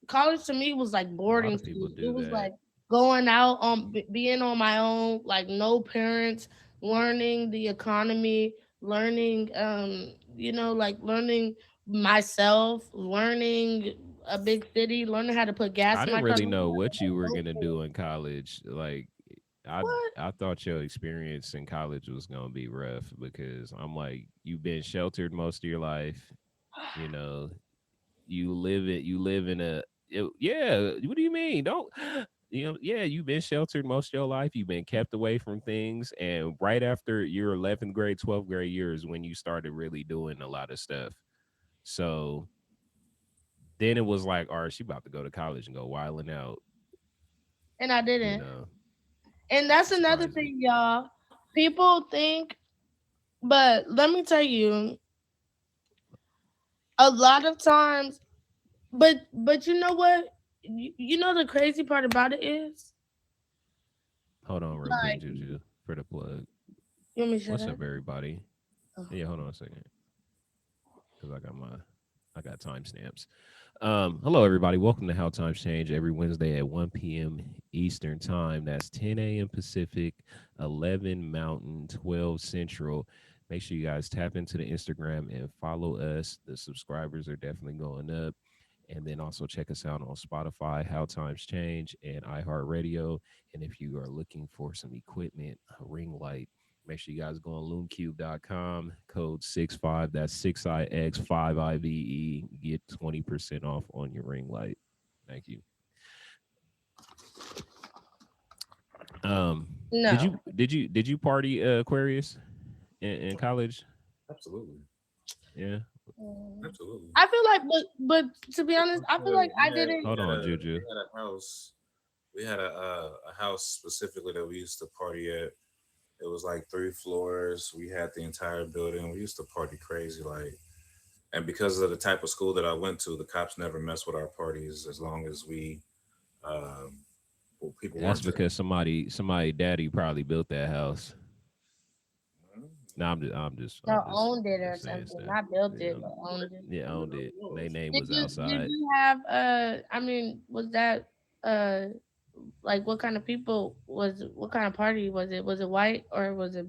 C: college to me was like
A: A lot
C: boarding
A: of people
C: school. It
A: do
C: was
A: that.
C: like going out on being on my own, like no parents, learning the economy, learning like learning myself, learning a big city, learning how to put gas
A: I
C: in
A: didn't
C: my car.
A: really
C: Learning
A: know what
C: how
A: you were
C: to
A: gonna do in college. Like, I
C: what?
A: I thought your experience in college was gonna be rough because I'm like, you've been sheltered most of your life. You know, you live in yeah. What do you mean? Don't yeah, you've been sheltered most of your life. You've been kept away from things, and right after your 11th grade, 12th grade years when you started really doing a lot of stuff. So then it was like, all right, she about to go to college and go wilding out.
C: And I
A: You
C: didn't.
A: know,
C: And that's another
A: surprising.
C: thing, y'all. People think, but let me tell you, a lot of times, but you know what? You know the crazy part about it is,
A: Hold on, real quick,
C: like,
A: Juju, for the plug.
C: you want me to shut
A: What's
C: up?
A: up, everybody?
C: Oh.
A: Yeah, hold on a second, because I got timestamps. Hello, everybody. Welcome to How Times Change every Wednesday at 1 p.m. Eastern Time. That's 10 a.m. Pacific, 11 Mountain, 12 Central. Make sure you guys tap into the Instagram and follow us. The subscribers are definitely going up. And then also check us out on Spotify, How Times Change, and iHeartRadio. And if you are looking for some equipment, a ring light, make sure you guys go on loomcube.com, code 65, that's 6IX5IVE. Get 20% off on your ring light. Thank you. Um,
C: No.
A: did you party Aquarius in college?
B: Absolutely.
A: Yeah.
C: Mm.
B: Absolutely.
C: I feel like, but to be honest, I feel like
B: We
C: I didn't.
A: Hold on, Juju.
B: had a house. We had a house specifically that we used to party at. It was like 3 floors. We had the entire building. We used to party crazy, like, and because of the type of school that I went to, the cops never mess with our parties as long as um, people
A: That's
B: weren't.
A: because somebody daddy probably built that house. No,
C: Y'all owned it or
A: just saying
C: something.
A: stuff.
C: Not built
A: Yeah,
C: it, but owned it.
A: yeah,
B: You
A: owned
B: never
A: it. Their
B: know.
A: name
C: Did
A: was
C: you
A: outside.
C: have I mean, was that uh like what kind of people was what kind of party was it? Was it white or was it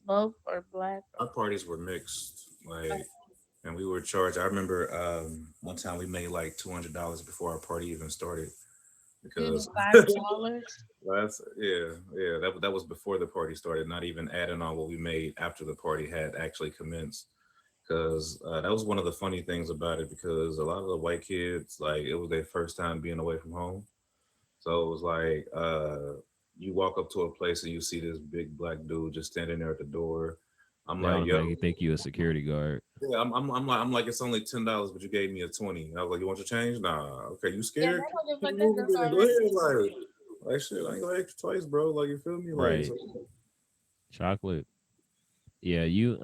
C: both or black
B: Our
C: or
B: parties were mixed, like, and we were charged. I remember one time we made like $200 before our party even started
C: even
B: because
C: $5?
B: that's yeah, that was before the party started, not even adding on what we made after the party had actually commenced. Because that was one of the funny things about it, because a lot of the white kids, like, it was their first time being away from home. So it was like, you walk up to a place and you see this big black dude just standing there at the door. I'm
A: They
B: like, yo,
A: automatically think you a security guard.
B: yeah, I'm like, it's only $10, but you gave me a 20. I was like, you want your change? Nah. Okay, you
C: Yeah,
B: scared?
C: that
B: Keep it
C: motherfucker
B: moving,
C: that's
B: then. Go
C: already
B: ahead, like shit. I ain't gonna ask you twice, bro. Like, you feel me? Like,
A: Right.
B: so,
A: Chocolate. Yeah, you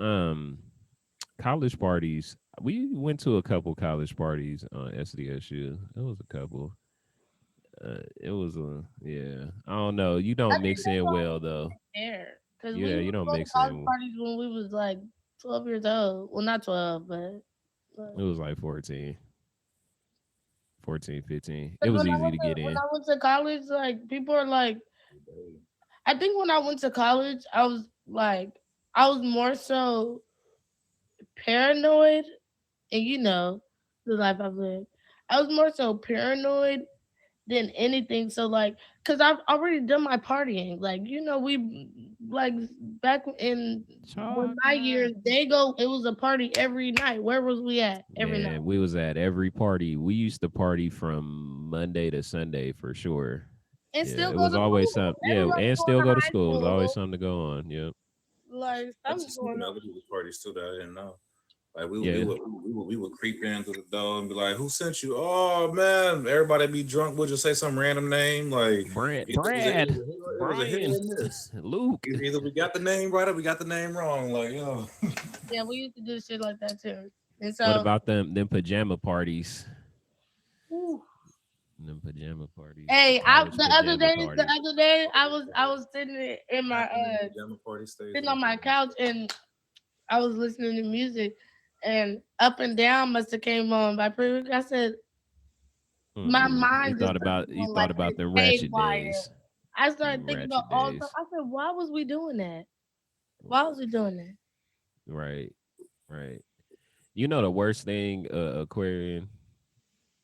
A: college parties. We went to a couple college parties on SDSU. It was a couple. It was a yeah. I don't know. You
C: I
A: don't
C: think
A: mix
C: that's
A: in
C: why
A: well
C: we
A: though.
C: didn't care. Cause we
A: Yeah,
C: would
A: you don't
C: go to
A: mix
C: college
A: in.
C: parties when we was like 12 years old. Well, not 12, but
A: It was like 14, 14, 15. It
C: because
A: was easy to get
C: when
A: in.
C: I went to college, like people are like, I think when I went to college, I was more so paranoid, and the life I've lived. I was more so paranoid than anything. So like, cause I've already done my partying. Like, we like back in when my years,
A: Chocolate.
C: it was a party every night. Where was we at every night?
A: Man, we was at every party. We used to party from Monday to Sunday for sure.
C: And
A: Yeah,
C: still
A: it
C: go
A: was
C: to
A: always
C: school.
A: some. Yeah,
C: Everybody
A: and
C: going
A: still
C: to
A: go to
C: high
A: school. It was always
C: school.
A: something to go on. Yep.
C: Like
B: I
C: something's
B: just seen
C: going on.
B: other people's parties too that I didn't know. Like
A: Yeah.
B: we would creep in through the door and be like, "Who sent you?" Oh man, everybody be drunk. We'll just say some random name like
A: Brad,
B: it was a hit
A: Brian,
B: or miss.
A: Luke.
B: Either we got the name right or we got the name wrong. Like yo,
C: Yeah, we used to do shit like that too. And
A: What
C: so,
A: about them pajama parties?
C: whew.
A: Them pajama parties, the
C: Hey,
A: college pajama
C: the
A: parties.
C: other day, I was sitting in my
B: back when the pajama party stage
C: sitting
B: was
C: on my
B: big.
C: couch, and I was listening to music, and Up and Down must have came on by Pretty. I said my
A: Mm-mm.
C: mind just started
A: You
C: going
A: thought
C: like
A: about
C: it's
A: the ratchet
C: haywire.
A: days.
C: I started
A: Them
C: thinking about
A: ratchet
C: all the.
A: days.
C: I said, why was we doing that? Why was we doing that?
A: Right. Right. You know the worst thing, Aquarian,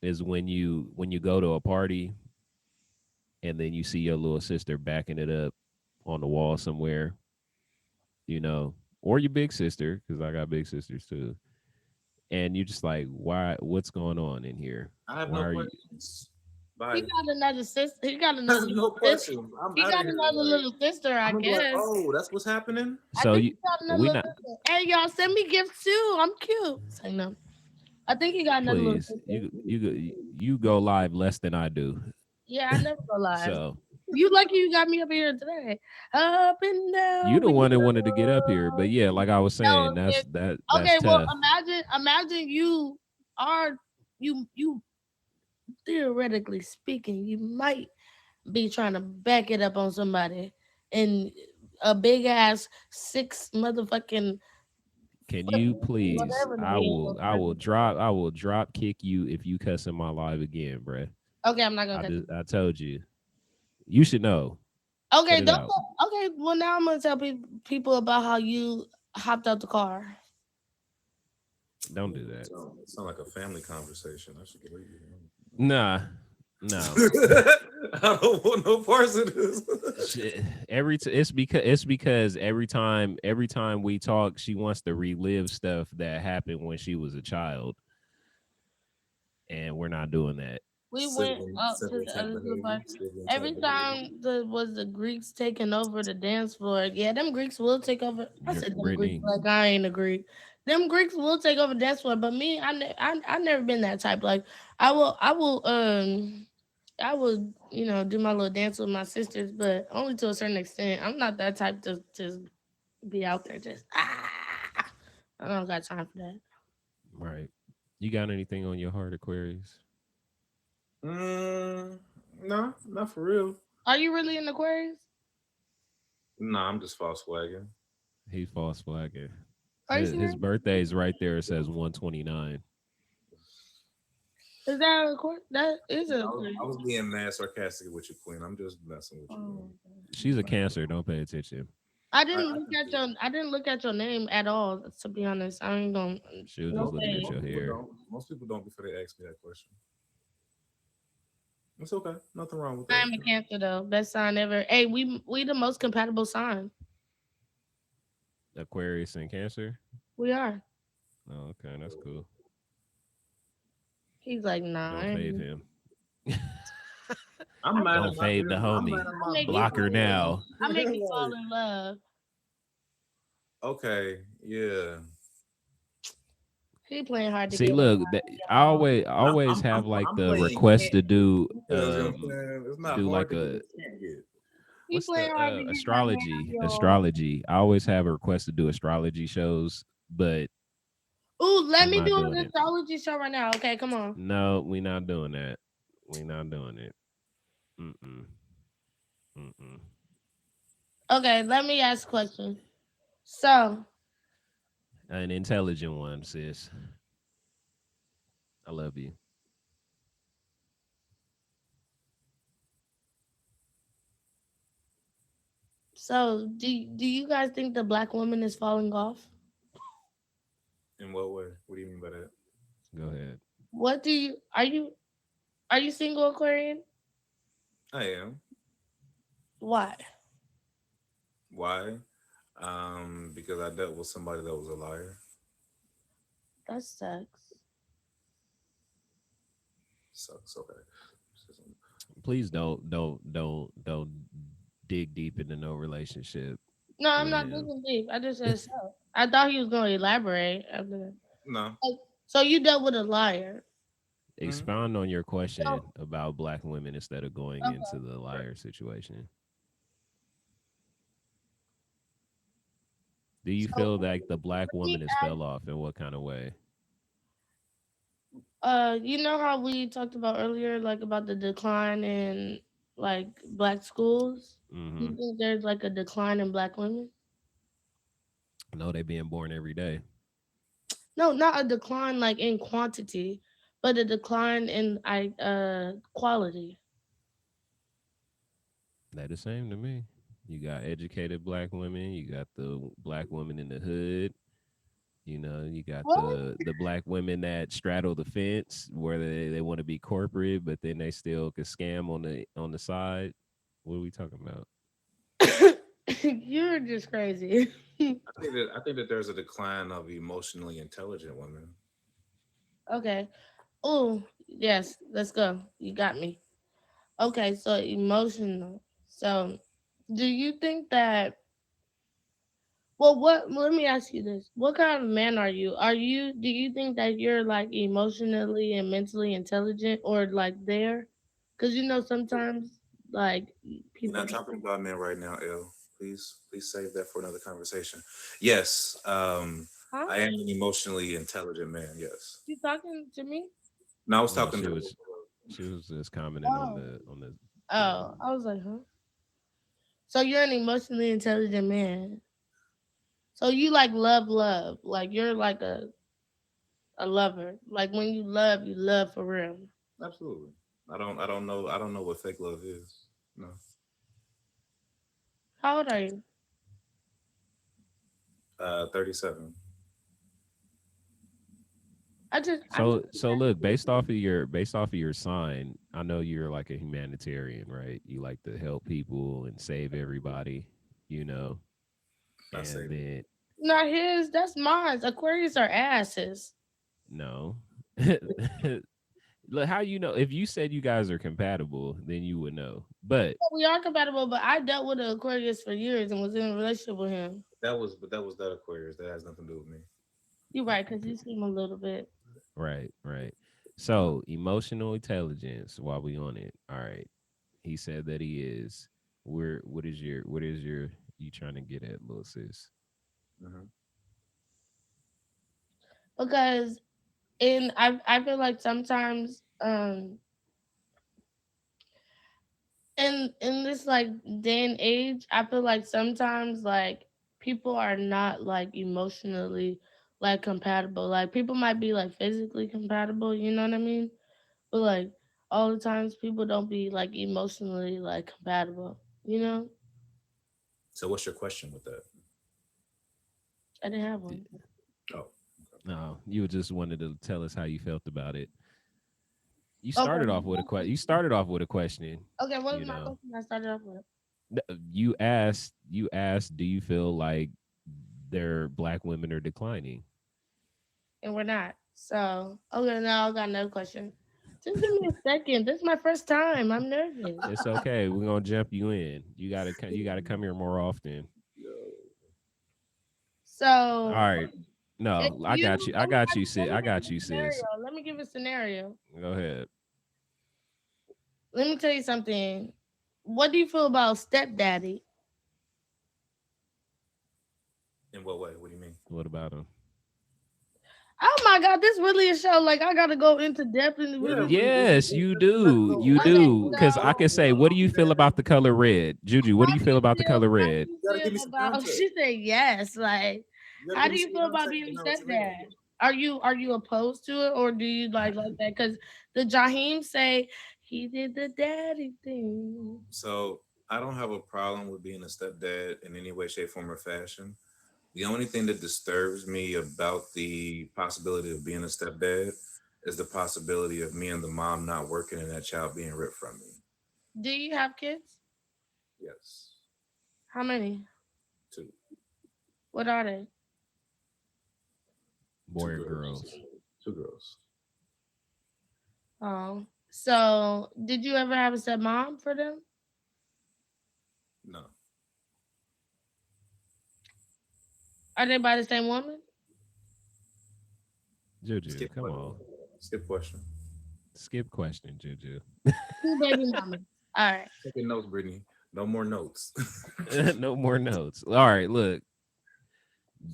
A: is when you go to a party and then you see your little sister backing it up on the wall somewhere, you know, or your big sister, because I got big sisters too. And you just like, why? What's going on in here?
B: I have
A: Why
B: no
A: are you?
B: questions.
C: He
B: Bye.
C: got another sister. He got
B: I
C: another
B: have
C: little
B: no
C: sister.
B: questions. I'm
C: He
B: out of
C: got
B: here.
C: another
B: Like
C: little sister, I
B: I'm gonna be like,
C: guess.
B: oh, that's what's happening.
C: I
A: So
C: think
A: you
C: he got another
A: we
C: little
A: not
C: sister. Hey, y'all, send me gifts too. I'm cute. Say no. I think he got another little
A: please
C: sister.
A: you go live less than I do.
C: Yeah, I never go live.
A: So
C: You lucky you got me up here today. Up and
A: you
C: down
A: the
C: we
A: one that wanted to get up here,
C: go.
A: but yeah, like I was saying,
C: No, if,
A: that's
C: okay. Well,
A: tough.
C: imagine are you theoretically speaking, you might be trying to back it up on somebody, and a big ass six motherfucking
A: Can
C: foot,
A: you please?
C: whatever the hell.
A: I will drop kick you if you cuss in my live again, bruh.
C: Okay, I'm not gonna cut.
A: I told you. You should know. Cut
C: Okay,
A: it out.
C: okay. Well, now I'm gonna tell people about how you hopped out the car.
A: Don't do that.
B: It sounds like a family conversation. I should leave you.
A: Nah, no.
B: I don't want no parts of this.
A: Shit. It's because every time we talk, she wants to relive stuff that happened when she was a child, and we're not doing that.
C: We went up to
B: Sibling
C: the
B: type
C: other little bar.
B: behavior. Sibling
C: Every
B: type behavior.
C: time the Greeks taking over the dance floor. Yeah, them Greeks will take over. I said them Greeks
A: Brittany,
C: like I ain't a Greek. Them Greeks will take over the dance floor, but me, I never been that type. Like I will do my little dance with my sisters, but only to a certain extent. I'm not that type to just be out there just I don't got time for that.
A: right? You got anything on your heart, Aquarius?
B: No, not for real.
C: Are you really in Aquarius?
B: No, I'm just false flagging.
A: He's false flagging.
C: Are you
A: His
C: serious?
A: birthday is right there. It says 129.
C: Is that a Aquarius? That is a
B: I was being mad sarcastic with you, Queen. I'm just messing with you.
C: Oh.
A: She's a Cancer. Don't pay attention.
C: I didn't look at your name at all. To be honest, I ain't gonna.
A: She was
C: No
A: just looking
C: way.
A: at your hair.
B: Most people don't before they ask me that question. It's okay. Nothing wrong with
C: I
B: that.
C: am a Cancer though. Best sign ever. Hey, we the most compatible sign.
A: Aquarius and Cancer.
C: We are.
A: Oh, okay, that's cool.
C: He's like, nah.
A: Don't fave him.
B: I'm mad
A: Don't
B: at my
A: fave the
B: I'm
A: homie.
B: mad at my
A: Block her now.
C: I make you fall in love.
B: Okay, yeah.
C: He playing hard to
A: See,
C: get.
A: look, I always have like
B: I'm
A: the
B: playing
A: request to do
B: You know what I'm saying? It's not
A: do
B: hard
A: like
B: to get.
A: a
B: It's can't get.
C: He
A: what's
C: playing
A: the
C: hard to get that man out
A: astrology
C: your.
A: astrology. I always have a request to do astrology shows, but
C: Ooh, let
A: I'm
C: me
A: not
C: do
A: doing
C: an
A: it.
C: astrology show right now. Okay, come on.
A: No, we not doing that. We not doing it. Mm-mm. Mm-mm.
C: Okay, let me ask a question. So,
A: An intelligent one, sis. I love you.
C: So do you guys think the black woman is falling off?
B: In what way? What do you mean by that?
A: Go ahead.
C: What do you are you single, Aquarian?
B: I am.
C: Why?
B: Why? Because I dealt with somebody that was a liar.
C: That sucks.
B: Sucks. Okay.
A: Please don't dig deep into no relationship
C: No, I'm
A: with
C: not
A: him.
C: digging deep. I just said so. I thought he was going to elaborate.
B: No.
C: So you dealt with a liar.
B: Hmm.
A: Expound on your question
C: So
A: about black women instead of going into
C: okay.
A: the liar situation. Do you
C: So
A: feel like the black
C: let me
A: woman has fell off in what kind of way?
C: you know how we talked about earlier, like about the decline in like black schools? Do
A: Mm-hmm.
C: you think there's like a decline in black women?
A: No, they being born every day.
C: No, not a decline like in quantity, but a decline in quality.
A: They the same to me. You got educated black women. You got the black women in the hood. You know, you got
C: What?
A: the black women that straddle the fence where they want to be corporate, but then they still could scam on the side. What are we talking about?
C: You're just crazy.
B: I think that there's a decline of emotionally intelligent women.
C: Okay. Oh, yes, let's go. You got me. Okay, so emotional. So, do you think that let me ask you this. What kind of man are you? Do you think that you're like emotionally and mentally intelligent or like there? Cuz sometimes like
B: We're
C: people
B: not talking about men right now, L. Please save that for another conversation. Yes,
C: huh?
B: I am an emotionally intelligent man. Yes.
C: You talking to me?
B: No, I was
A: No,
B: talking to.
A: she was just commenting on
C: Oh.
A: the yeah.
C: Oh, I was like, "Huh?" So you're an emotionally intelligent man. So you like love. Like you're like a lover. Like when you love for real.
B: Absolutely. I don't know what fake love is. No.
C: How old are you?
B: 37.
C: I'm just
A: So look, based off of your sign, I know you're like a humanitarian, right? You like to help people and save everybody, you know.
B: I say
A: And then
C: not his. That's mine. Aquarius are asses.
A: no. Look, how you know? If you said you guys are compatible, then you would know. But
C: We are compatible, but I dealt with an Aquarius for years and was in a relationship with him.
B: that was that Aquarius. That has nothing to do with me.
C: You're right, because you seem a little bit.
A: right, right. So emotional intelligence. While we on it, all right. He said that he is. Where? What is your you trying to get at, little sis?
B: Hmm.
C: Because I feel like sometimes in this like day and age, I feel like sometimes like people are not like emotionally like compatible. Like people might be like physically compatible, you know what I mean? But like all the times people don't be like emotionally like compatible, you know?
B: So what's your question with that?
C: I didn't have
A: D-
C: one.
B: Oh,
A: No, you just wanted to tell us how you felt about it. You
C: Okay.
A: started off with a question. You started off with a question.
C: Okay, what
A: You
C: was my
A: know,
C: question I started off with?
A: you asked, do you feel like their black women are declining?
C: And we're not. So okay, now I got another question. Just give me a second. This is my first time. I'm nervous.
A: It's okay. We're gonna jump you in. You gotta come here more often. All
C: So
A: right.
C: if
A: No, I
C: you
A: got you. I
C: let me
A: got
C: ask
A: you,
C: you, let
A: sis.
C: me
A: I
C: give
A: got
C: you a
A: you,
C: scenario.
A: sis.
C: Let me give you a scenario.
A: Go ahead.
C: Let me tell you something. What do you feel about stepdaddy?
B: in what way? What do you mean?
A: What about him?
C: Oh my god, this really a show. Like I gotta go into depth and
B: Yeah,
C: really.
A: Yes, you
B: let's
A: do.
B: go.
A: You
B: Let's
C: Okay,
A: do.
B: go.
A: Because
C: so
A: I can say, what do you feel about the color red? Juju, what do you feel about the color
C: how do
A: red?
C: you
B: You gotta give me
C: feel
B: some
C: about?
B: context.
C: She said yes. Like,
B: You gotta
C: how
B: give
C: do
B: me
C: you
B: some
C: feel about
B: context
C: being a
B: behind what you mean.
C: stepdad? Are you opposed to it or do you like that? Because the Jaheim say he did the daddy thing.
B: So I don't have a problem with being a stepdad in any way, shape, form, or fashion. The only thing that disturbs me about the possibility of being a stepdad is the possibility of me and the mom not working and that child being ripped from me.
C: Do you have kids?
B: Yes.
C: How many?
B: Two.
C: What are they?
A: Boy
B: Two
A: or
B: girls.
A: girls?
B: Two girls.
C: Oh, so did you ever have a stepmom for them?
B: No.
C: Are they by the same woman?
A: Juju,
B: Skip
A: come on.
B: question. Skip question.
A: Skip question, Juju.
C: Two baby mamas. All right.
B: Taking notes, Brittany. No more notes.
A: No more notes. All right, look.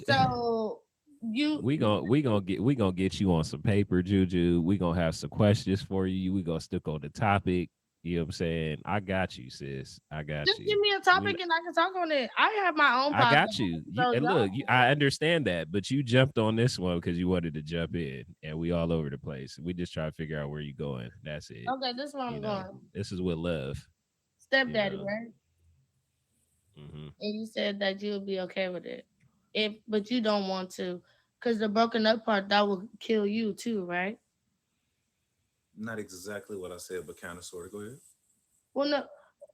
C: So you
A: We gonna get you on some paper, Juju. We gonna have some questions for you. We gonna stick on the topic. You know what I'm saying? I got you, sis. I got
C: just
A: you.
C: give me a
A: We
C: topic and I can talk on it. I have my own
A: I
C: podcast.
A: got you.
C: So
A: And
C: y'all,
A: look, I understand that, but you jumped on this one because you wanted to jump in, and we all over the place. We just try to figure out where you going. That's it.
C: okay, this is where
A: You
C: I'm
A: know,
C: going.
A: this is with love. You
C: Stepdaddy,
A: know.
C: right?
A: Hmm.
C: And you said that you would be okay with it. If but you don't want to. Cause the broken up part that will kill you too, right?
B: Not exactly what I said, but kind of, sort of. Go ahead.
C: Well no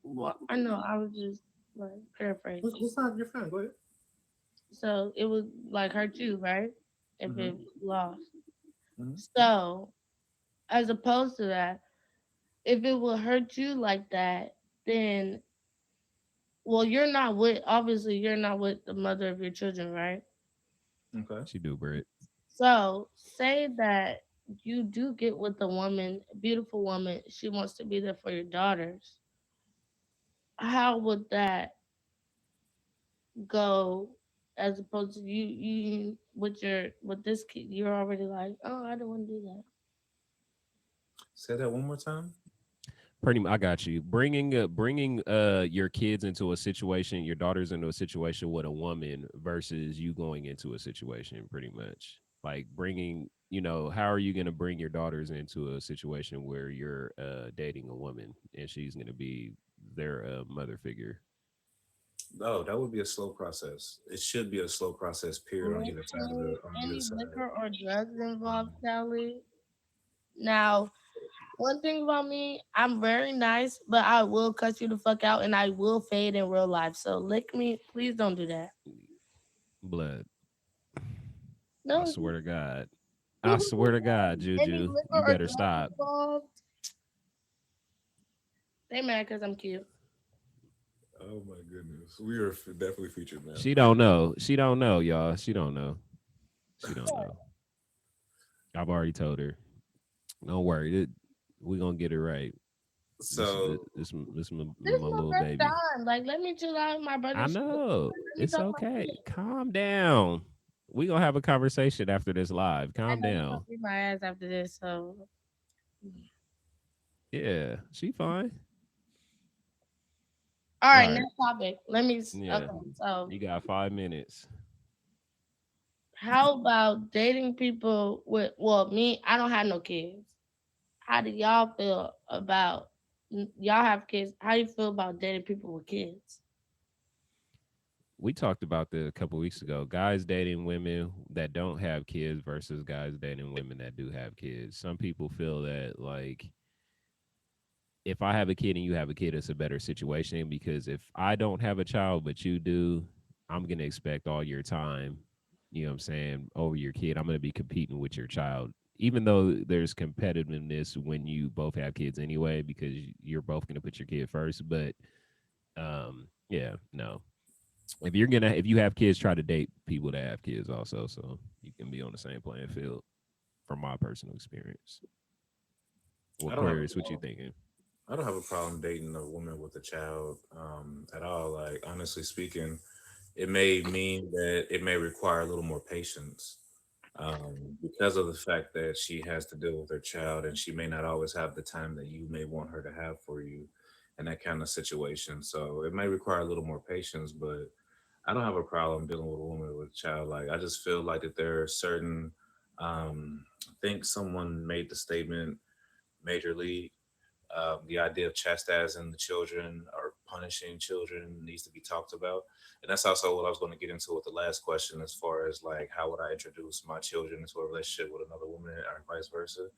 C: well, I know I was just like paraphrasing.
B: What's fine? You're fine. Go ahead.
C: So it would like hurt you, right? If it
B: Mm-hmm.
C: lost.
B: Mm-hmm.
C: So as opposed to that, if it will hurt you like that, then well you're not with obviously you're not with the mother of your children, right?
B: Okay.
A: She do, Britt.
C: So say that you do get with a woman, a beautiful woman, she wants to be there for your daughters. How would that go as opposed to you with this kid, you're already like, oh, I don't want to do that.
B: Say that one more time.
A: Pretty much, I got you. Bringing your kids into a situation, your daughters into a situation with a woman versus you going into a situation, pretty much. Like bringing, how are you going to bring your daughters into a situation where you're dating a woman and she's going to be their mother figure?
B: Oh, that would be a slow process. It should be a slow process. Period. On either side of the on either
C: Any
B: side.
C: liquor or drugs involved, Sally? Now, one thing about me, I'm very nice, but I will cut you the fuck out and I will fade in real life. So lick me, please don't do that.
A: Blood. I
C: No,
A: swear to God. I swear to God,
C: any
A: Juju,
C: liquor
A: you
C: or
A: better
C: drugs
A: stop.
C: involved, they mad because I'm cute.
B: Oh my goodness, we are definitely featured now.
A: She don't know. She don't know, y'all. She don't know. She don't know. I've already told her. Don't worry. We gonna get it right. This
B: So
C: This is
A: my
C: my
A: little
C: first
A: baby.
C: time. Like, let me chill out with my
A: I
C: brother shit.
A: know.
C: Let me
A: It's
C: talk my
A: okay.
C: shit.
A: Calm down. We gonna have a conversation after this live.
C: I
A: Calm
C: know you're gonna
A: down.
C: beat my ass after this, so
A: Yeah, she fine.
C: all
A: All
C: right,
A: right.
C: next topic. Let me
A: Yeah.
C: okay, so
A: You got 5 minutes.
C: how about dating people with well, me, I don't have no kids. How do y'all feel about y'all have kids? How do you feel about dating people with kids?
A: We talked about this a couple weeks ago. Guys dating women that don't have kids versus guys dating women that do have kids. Some people feel that like if I have a kid and you have a kid, it's a better situation because if I don't have a child but you do, I'm gonna expect all your time, you know what I'm saying, over your kid. I'm gonna be competing with your child. Even though there's competitiveness when you both have kids anyway, because you're both gonna put your kid first. But yeah, no. If you have kids, try to date people that have kids also, so you can be on the same playing field. From my personal experience. Well,
B: I don't have a
A: Aquarius, what you thinking?
B: I don't have a problem dating a woman with a child at all. Like honestly speaking, it may mean that it may require a little more patience because of the fact that she has to deal with her child and she may not always have the time that you may want her to have for you in that kind of situation. So it may require a little more patience, but I don't have a problem dealing with a woman with a child. Like I just feel like that there are certain I think someone made the statement Major League, the idea of chastising the children or punishing children needs to be talked about. And that's also what I was going to get into with the last question, as far as like how would I introduce my children into a relationship with another woman or vice versa.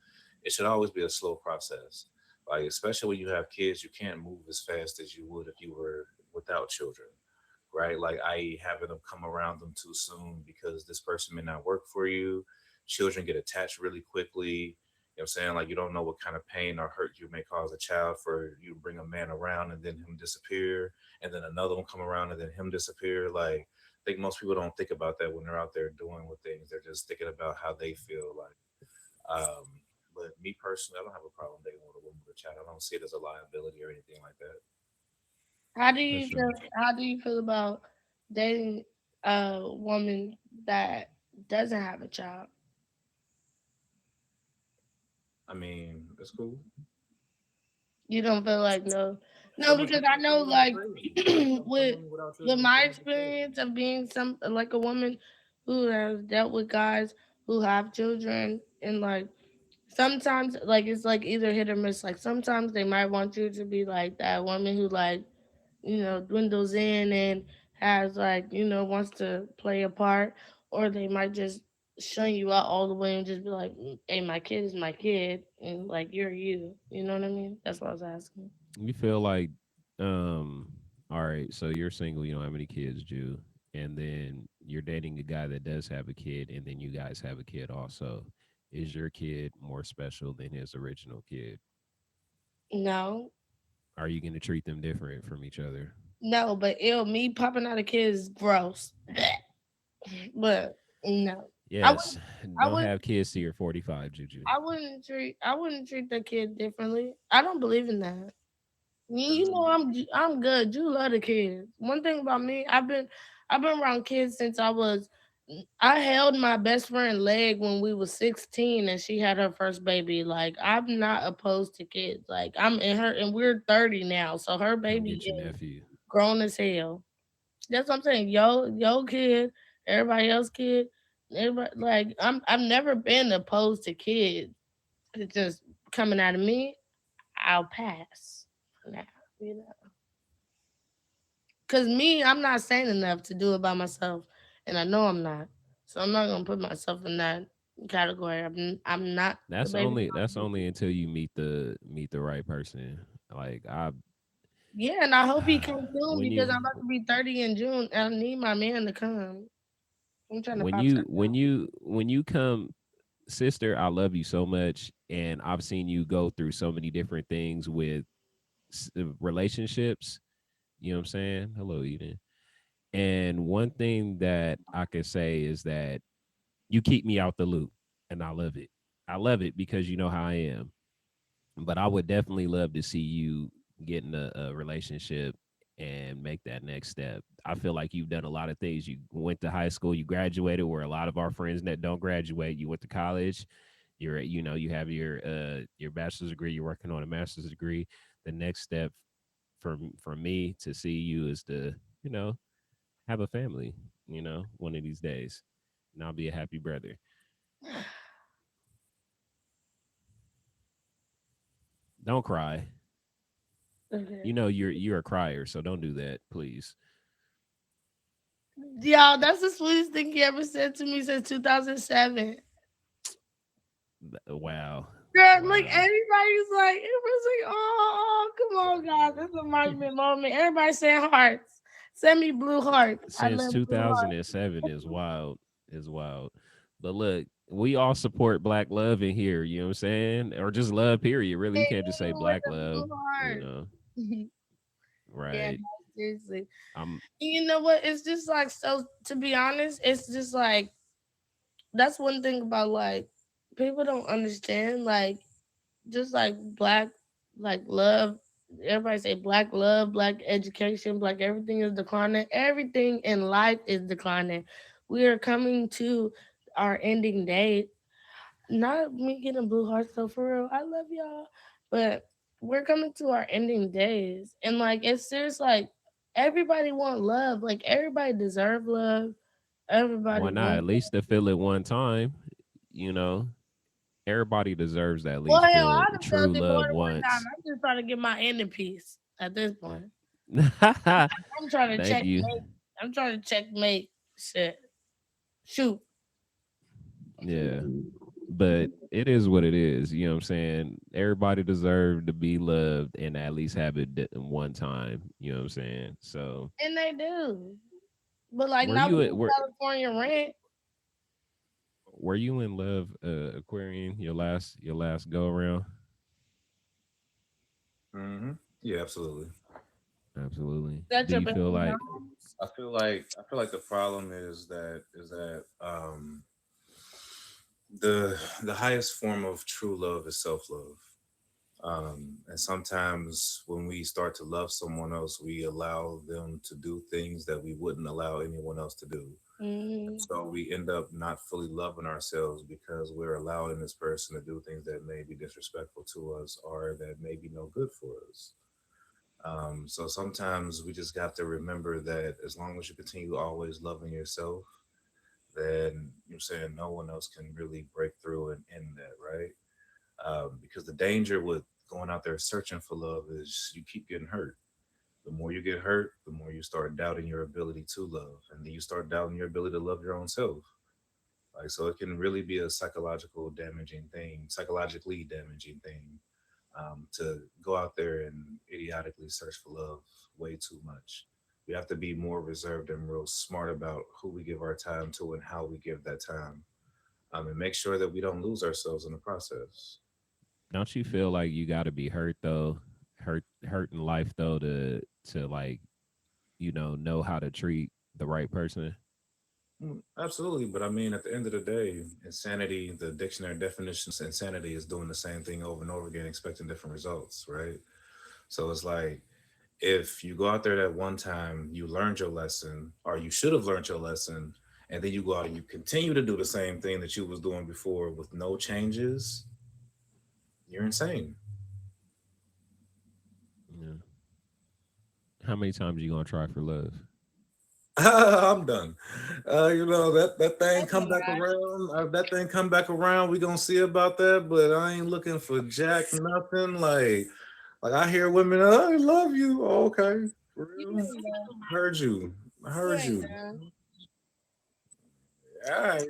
B: It should always be a slow process. Like, especially when you have kids, you can't move as fast as you would if you were without children, right? Like, I having them come around them too soon because this person may not work for you. Children get attached really quickly. You know what I'm saying? Like, you don't know what kind of pain or hurt you may cause a child for you to bring a man around and then him disappear, and then another one come around and then him disappear. Like, I think most people don't think about that when they're out there doing with things. They're just thinking about how they feel. Like, um, but me personally, I don't have a problem dating with a woman with a child. I don't see it as a liability or anything like that.
C: How do
A: For
C: you
A: sure.
C: feel? How do you feel about dating a woman that doesn't have a child?
B: I mean, that's cool.
C: You don't feel like no, no,
B: Some
C: because
B: some
C: I know
B: women are
C: like
B: crazy. Like some
C: with
B: women without
C: with
B: children,
C: my
B: some women are crazy.
C: experience of being some like a woman who has dealt with guys who have children and like sometimes like it's like either hit or miss. Like sometimes they might want you to be like that woman who like dwindles in and has like wants to play a part, or they might just shun you out all the way and just be like, hey, my kid is my kid and like you're you. You know what I mean? That's what I was asking.
A: You feel like, um, all right, so you're single, you don't have any kids, Jew, and then you're dating a guy that does have a kid, and then you guys have a kid also. Is your kid more special than his original kid?
C: No,
A: Are you going to treat them different from each other?
C: no, but ew, me popping out a kid is gross. But no, I would,
A: Yes.
C: I
A: Don't
C: would,
A: have kids till you're 45, Juju.
C: I wouldn't treat the kid differently. I don't believe in that. You know,
B: Um,
C: I'm good. You love the kids. One thing about me, I've been around kids since I held my best friend leg when we was 16 and she had her first baby. Like I'm not opposed to kids. Like I'm in her and we're 30 now, so her
A: Come
C: baby
A: get your
C: is
A: nephew.
C: grown as hell. That's what I'm saying. Yo kid, everybody else kid, everybody like I've never been opposed to kids. It's just coming out of me, I'll pass for now. You know. Cause me, I'm not sane enough to do it by myself, and I know I'm not. So I'm not gonna put myself in that category. I'm not the baby.
A: That's only until you meet the right person. Like I
C: Yeah, and I hope he comes soon
A: when
C: because
A: you
C: I'm about to be 30 in June. And I need my man to come. I'm trying to pop something.
A: when you come, sister, I love you so much, and I've seen you go through so many different things with relationships. You know what I'm saying? Hello, Eden. And one thing that I can say is that you keep me out the loop, and I love it. I love it because you know how I am. But I would definitely love to see you get in a relationship and make that next step. I feel like you've done a lot of things. You went to high school, you graduated, where a lot of our friends that don't graduate, you went to college, you have your bachelor's degree, you're working on a master's degree. The next step for me to see you is to, you know, have a family, one of these days. And I'll be a happy brother. Don't cry.
C: Okay.
A: You're a crier, so don't do that, please.
C: Y'all, that's the sweetest thing he ever said to me since 2007.
A: Wow.
C: Girl, like
A: Wow.
C: everybody's like, oh, come on, guys. This reminds me of a moment. Everybody saying hearts. Send me blue hearts. I
A: Since
C: love blue hearts.
A: 2007 is wild. Is wild. But look, we all support black love in here, you know what I'm saying? Or just love, period. Really, you
C: Hit
A: can't just say
C: me with
A: black
C: the
A: love,
C: blue heart. Yeah,
A: right.
C: no, seriously.
A: I'm
C: You know what? It's just like so. To be honest, it's just like that's one thing about like people don't understand like just like black like love. Everybody say black love, black education, black everything is declining. Everything in life is declining. We are coming to our ending date. Not me getting blue hearts though, for real. I love y'all, but we're coming to our ending days, and like it's serious. Like everybody want love. Like everybody deserve love. Everybody
A: Why not?
C: want.
A: At least to feel it one time, you know. Everybody deserves to at
C: Well,
A: least
C: hell,
A: feel
C: I'd have
A: true
C: felt it more
A: love
C: than one time.
A: once.
C: I'm just trying to get my ending piece at this point. I'm trying to
A: Thank you.
C: checkmate. I'm trying to checkmate shit. Shoot.
A: Yeah. But it is what it is. You know what I'm saying? Everybody deserves to be loved and at least have it one time. You know what I'm saying? So
C: And they do. But like
A: were
C: not
A: you
C: with
A: at
C: the
A: were
C: California rent.
A: were you in love, Aquarian, your last go around?
B: Hmm. Yeah, absolutely.
A: Absolutely.
C: That's
A: Do
C: your
A: you
C: baby
A: feel like
C: mom.
B: I feel like the problem is that the highest form of true love is self-love. And sometimes when we start to love someone else, we allow them to do things that we wouldn't allow anyone else to do.
C: Mm,
B: So we end up not fully loving ourselves because we're allowing this person to do things that may be disrespectful to us or that may be no good for us. So sometimes we just got to remember that as long as you continue always loving yourself, then you're saying no one else can really break through and end that, right? Because the danger with going out there searching for love is you keep getting hurt. The more you get hurt, the more you start doubting your ability to love, and then you start doubting your ability to love your own self. Like so, it can really be a psychologically damaging thing, to go out there and idiotically search for love way too much. We have to be more reserved and real smart about who we give our time to and how we give that time, and make sure that we don't lose ourselves in the process.
A: don't you feel like you got to be hurt though, hurt in life though to like, know how to treat the right person?
B: Absolutely, but I mean, at the end of the day, insanity, the dictionary definition of insanity is doing the same thing over and over again, expecting different results, right? So it's like if you go out there that one time, you learned your lesson, or you should have learned your lesson, and then you go out and you continue to do the same thing that you was doing before with no changes, you're insane.
A: Yeah. How many times you gonna try for love?
B: I'm done. That thing
C: that's
B: come back
C: a
B: around. That thing come back around. We gonna see about that. But I ain't looking for jack nothing. Like I hear women, "Oh, I love you." Oh, okay, for
C: you
B: real.
C: ain't done.
B: Heard you. I
C: You
B: heard
C: ain't
B: you.
C: done.
B: All right,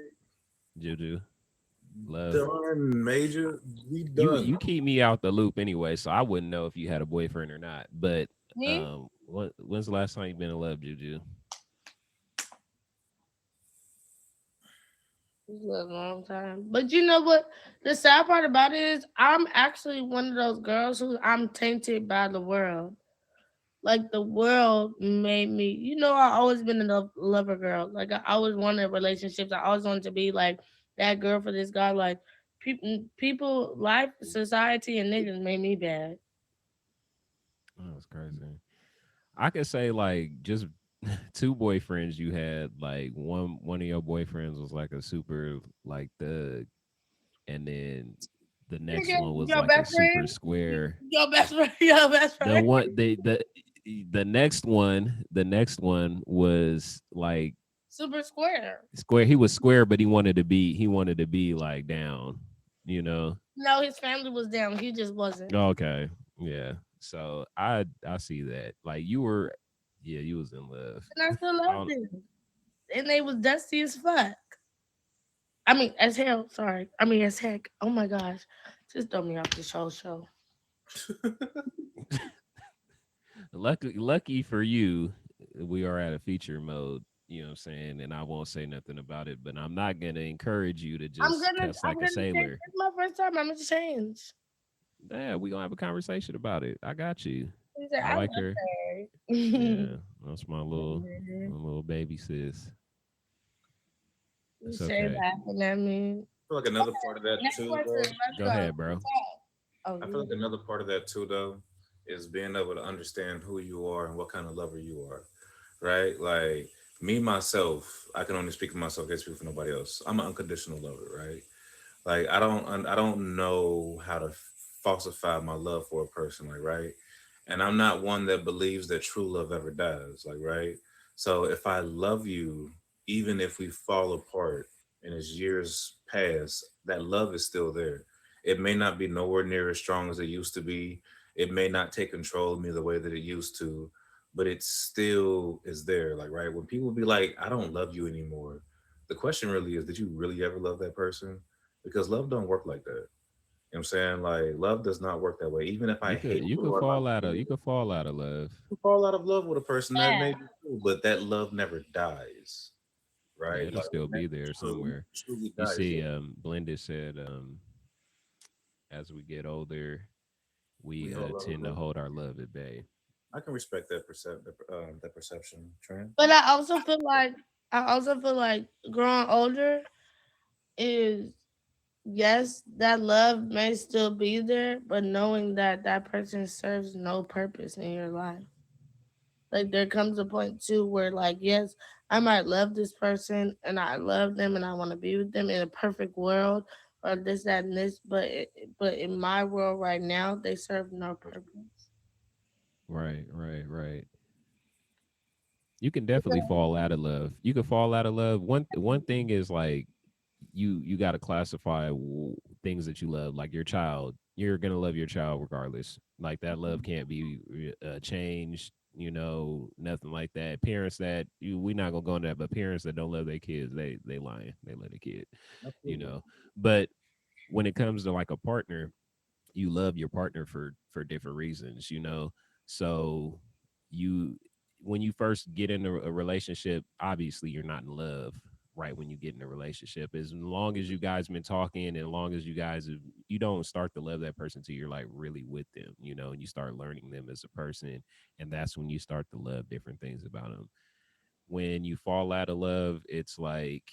A: Juju, love.
B: done, major. We
A: You
B: done.
A: you keep me out the loop anyway, so I wouldn't know if you had a boyfriend or not. But
C: Me?
A: when's the last time you been in love, Juju?
C: It's been a long time. But you know what? The sad part about it is I'm actually one of those girls who I'm tainted by the world. Like the world made me, I always been a lover girl. Like I always wanted relationships. I always wanted to be like that girl for this guy. Like people, life, society, and niggas made me bad.
A: Oh, that's crazy. I could say like just two boyfriends you had. Like one of your boyfriends was like a super like thug, and then the next
C: Nigga,
A: one was
C: your
A: like a
C: best
A: super
C: friend,
A: square.
C: your best friend, your best
A: The
C: friend.
A: one the next one was like
C: Super square.
A: square. He was square, but he wanted to be like down, you know.
C: No, his family was down. He just wasn't.
A: Okay. Yeah. So I see that. Like you were, yeah, you was in love.
C: And I still
A: I
C: loved
A: don't
C: him. And they was dusty as fuck. I mean, as hell. Sorry. I mean, as heck. Oh my gosh. Just throw me off this whole show.
A: lucky for you, we are at a feature mode, you know what I'm saying? And I won't say nothing about it, but I'm not gonna encourage you to
C: I'm
A: just
C: gonna,
A: cuss
C: I'm
A: like a
C: gonna change.
A: sailor.
C: It's my first time. I'm gonna change.
A: Yeah, we gonna have a conversation about it. I got you.
C: He said,
A: I
C: I love
A: like her.
C: her.
A: Yeah, that's my little baby sis.
C: You
A: It's
C: say
A: okay.
C: laughing at me.
B: I feel like another part of that
C: Next
B: too,
C: person,
B: though.
C: let's
A: Go
C: go.
A: ahead, bro.
C: Oh,
B: I feel like another part of that too, though, is being able to understand who you are and what kind of lover you are, right? Like me myself, I can only speak for myself. I can't speak for nobody else. I'm an unconditional lover, right? Like I don't know how to falsify my love for a person, like right. And I'm not one that believes that true love ever dies, like right. So if I love you, even if we fall apart and as years pass, that love is still there. It may not be nowhere near as strong as it used to be. It may not take control of me the way that it used to, but it still is there. Like, right, when people be like, I don't love you anymore, the question really is, did you really ever love that person? Because love don't work like that. You know what I'm saying? Like, love does not work that way. Even if I hate you or like
A: you could fall out of love.
B: you fall out of love with a person, that
C: Yeah.
B: may be cool, but that love never dies,
A: Yeah,
B: right?
A: it'll
B: Like,
A: still
B: when
A: be
B: that
A: there
B: truly,
A: somewhere.
B: truly
A: You
B: dies.
A: see, Blended said, as we get older,
B: We
A: we
B: hold love
A: tend
B: with
A: to
B: love.
A: hold our love at bay.
B: I can respect that perception, Trent.
C: But I also feel like growing older is, yes, that love may still be there, but knowing that that person serves no purpose in your life. Like there comes a point too where like, yes, I might love this person and I love them and I want to be with them in a perfect world or this, that, and this, but in my world right now, they serve no purpose.
A: Right, right, right. You can definitely fall out of love. You can fall out of love. One thing is like you got to classify things that you love. Like your child, you're gonna love your child regardless. Like that love can't be changed. You know, nothing like that. Parents that we're not gonna go into that, but parents that don't love their kids, they lying. They love a kid. You
B: Absolutely.
A: know, but when it comes to like a partner, you love your partner for different reasons, you know. So you when you first get into a relationship, obviously you're not in love right when you get in a relationship. As long as you guys been talking and as long as you guys have, you don't start to love that person till you're like really with them, you know, and you start learning them as a person, and that's when you start to love different things about them. When you fall out of love, it's like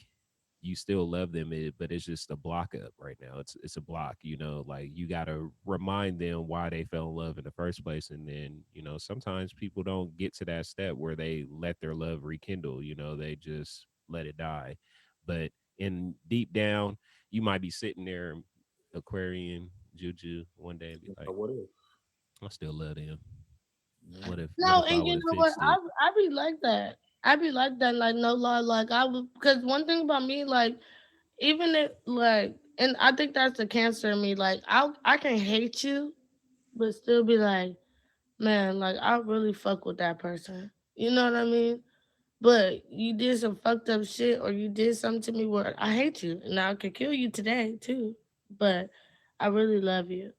A: you still love them, but it's just a block up right now. It's a block, you know. Like you got to remind them why they fell in love in the first place, and then you know sometimes people don't get to that step where they let their love rekindle. You know, they just let it die. But in deep down, you might be sitting there, Aquarian Juju, one day and be
B: So
A: like,
B: what if?
A: I still love them.
B: Yeah.
A: What
C: No,
A: if I
C: and
A: would
C: you
A: have
C: know what?
A: fixed it?
C: I be like that. I be like that, like no lie, like I would, because one thing about me, like even if like, and I think that's the cancer in me. Like I can hate you, but still be like, man, like I really fuck with that person. You know what I mean? But you did some fucked up shit, or you did something to me where I hate you, and I could kill you today too. But I really love you.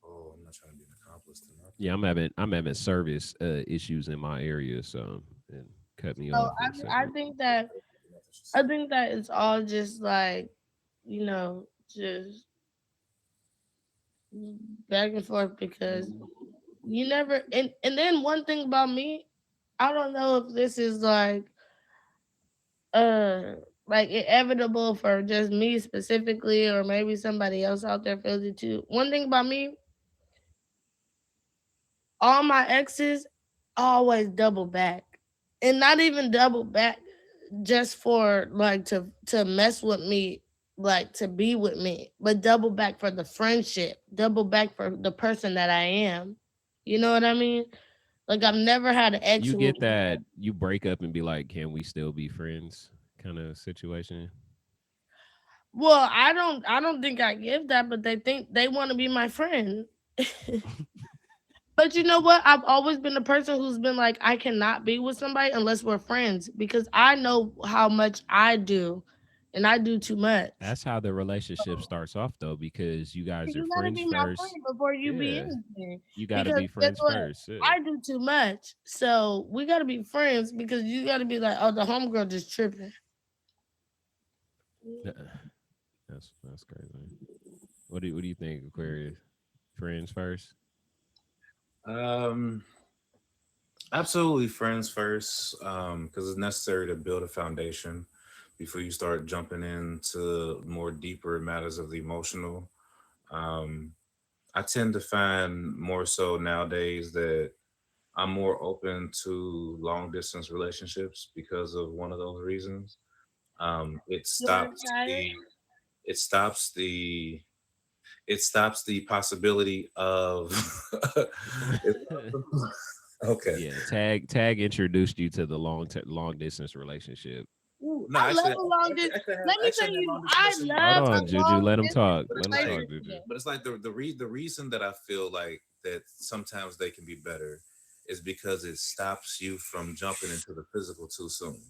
B: Oh, I'm not trying to be an accomplice to
A: Yeah,
B: nothing.
A: I'm having service issues in my area, so and cut me
C: So
A: off in a
C: I
A: second.
C: think that
B: Nothing she
C: I
B: said.
C: think that it's all just like, you know, just back and forth because you never, and then one thing about me, I don't know if this is uh like inevitable for just me specifically or maybe somebody else out there feels it too. One thing about me, all my exes always double back. And not even double back just for like to mess with me, like to be with me, but double back for the friendship, double back for the person that I am. You know what I mean? Like I've never had an ex
A: You
C: who,
A: get that you break up and be like, can we still be friends? Kind of situation.
C: well, I don't think I give that, but they think they want to be my friend. But you know what? I've always been the person who's been like, I cannot be with somebody unless we're friends because I know how much I do, and I do too much.
A: That's how the relationship starts off though, because you guys are
C: You gotta
A: friends
C: be my
A: first.
C: friend before you be
A: Yeah,
C: anything.
A: you got to
C: Because
A: be
C: guess
A: friends
C: what?
A: first. Yeah.
C: I do too much. So we gotta be friends because you gotta be like, oh, the homegirl just tripping.
A: Uh-uh. That's crazy. What do you think, Aquarius? Friends first.
B: Um, Absolutely, friends first, because it's necessary to build a foundation before you start jumping into more deeper matters of the emotional. Um, I tend to find more so nowadays that I'm more open to long distance relationships because of one of those reasons. It
C: You wanna
B: stops
C: try it?
B: the it stops the it stops the possibility of it okay.
A: Yeah, tag introduced you to the long distance relationship.
B: Ooh, no,
C: I love
B: actually,
C: a long distance. Let me
B: actually,
C: tell
B: I had
C: you,
B: long distance
C: I
B: relationship
A: Hold
C: love
B: before
C: a
A: on,
B: too.
A: Juju.
C: long
A: Let him
C: distance
A: talk.
B: But
A: Let
B: it's
A: him
B: like,
A: talk, Juju.
C: relationship.
B: but it's like the reason that I feel like that sometimes they can be better is because it stops you from jumping into the physical too soon.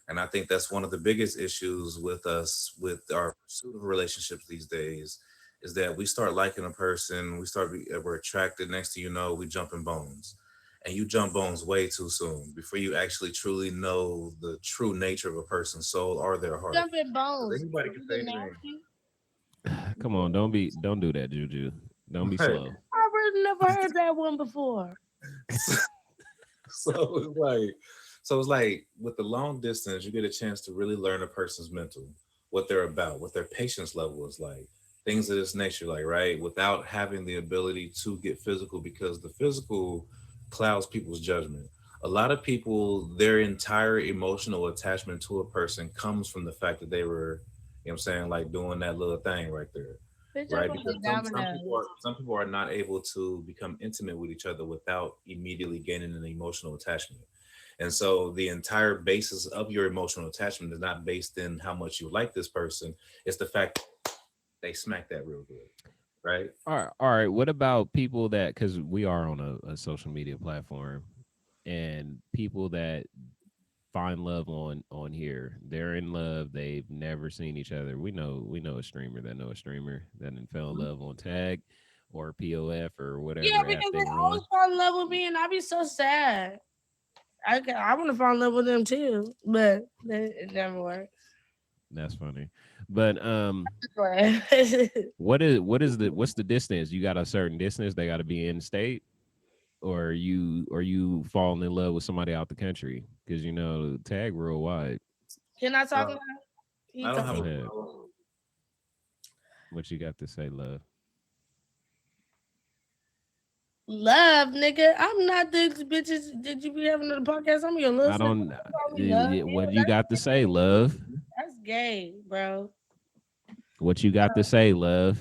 B: And I think that's one of the biggest issues with us with our pursuit of relationships these days is that we start liking a person, we're attracted. Next thing you know, we jump in bones, and you jump bones way too soon before you actually truly know the true nature of a person's soul or their heart.
C: Jumping
B: Because
C: bones.
B: anybody can
C: You
B: say
C: get
B: anything.
C: nasty.
A: Come on, don't do that, Juju. Don't be
B: Right.
A: slow.
C: I really never heard that one before.
B: So it's like, with the long distance, you get a chance to really learn a person's mental, what they're about, what their patience level is like, things of this nature, like, right, without having the ability to get physical, because the physical clouds people's judgment. A lot of people, their entire emotional attachment to a person comes from the fact that they were, you know what I'm saying, like doing that little thing right there,
C: Bitch, I'm
B: right?
C: gonna
B: Because
C: be
B: some
C: dominoes.
B: some people are not able to become intimate with each other without immediately gaining an emotional attachment. And so the entire basis of your emotional attachment is not based in how much you like this person. It's the fact they smack that real good, right?
A: All right. What about people that, because we are on a social media platform, and people that find love on here, they're in love. They've never seen each other. We know a streamer that know a streamer that then fell in love on Tag or POF or
C: Yeah,
A: whatever app
C: because
A: they
C: they
A: were
C: always
A: on.
C: fall in love with me, and I be so sad. I want to fall in love with them too, but it never works.
A: That's funny. But
C: Right.
A: what's the distance? You got a certain distance. They got to be in state, or you falling in love with somebody out the country, because Tag real wide.
C: Can I talk
B: Uh,
C: now? He
B: I don't
C: talk.
B: have
A: Go
B: a
A: ahead.
B: problem.
A: What you got to say, love?
C: Love, nigga. I'm not the bitches that you be having on the podcast. I'm your little
A: I
C: sister.
A: don't.
C: You call me love.
A: What
C: Ew,
A: you got to say, love?
C: that's gay, bro.
A: What you got to say, love?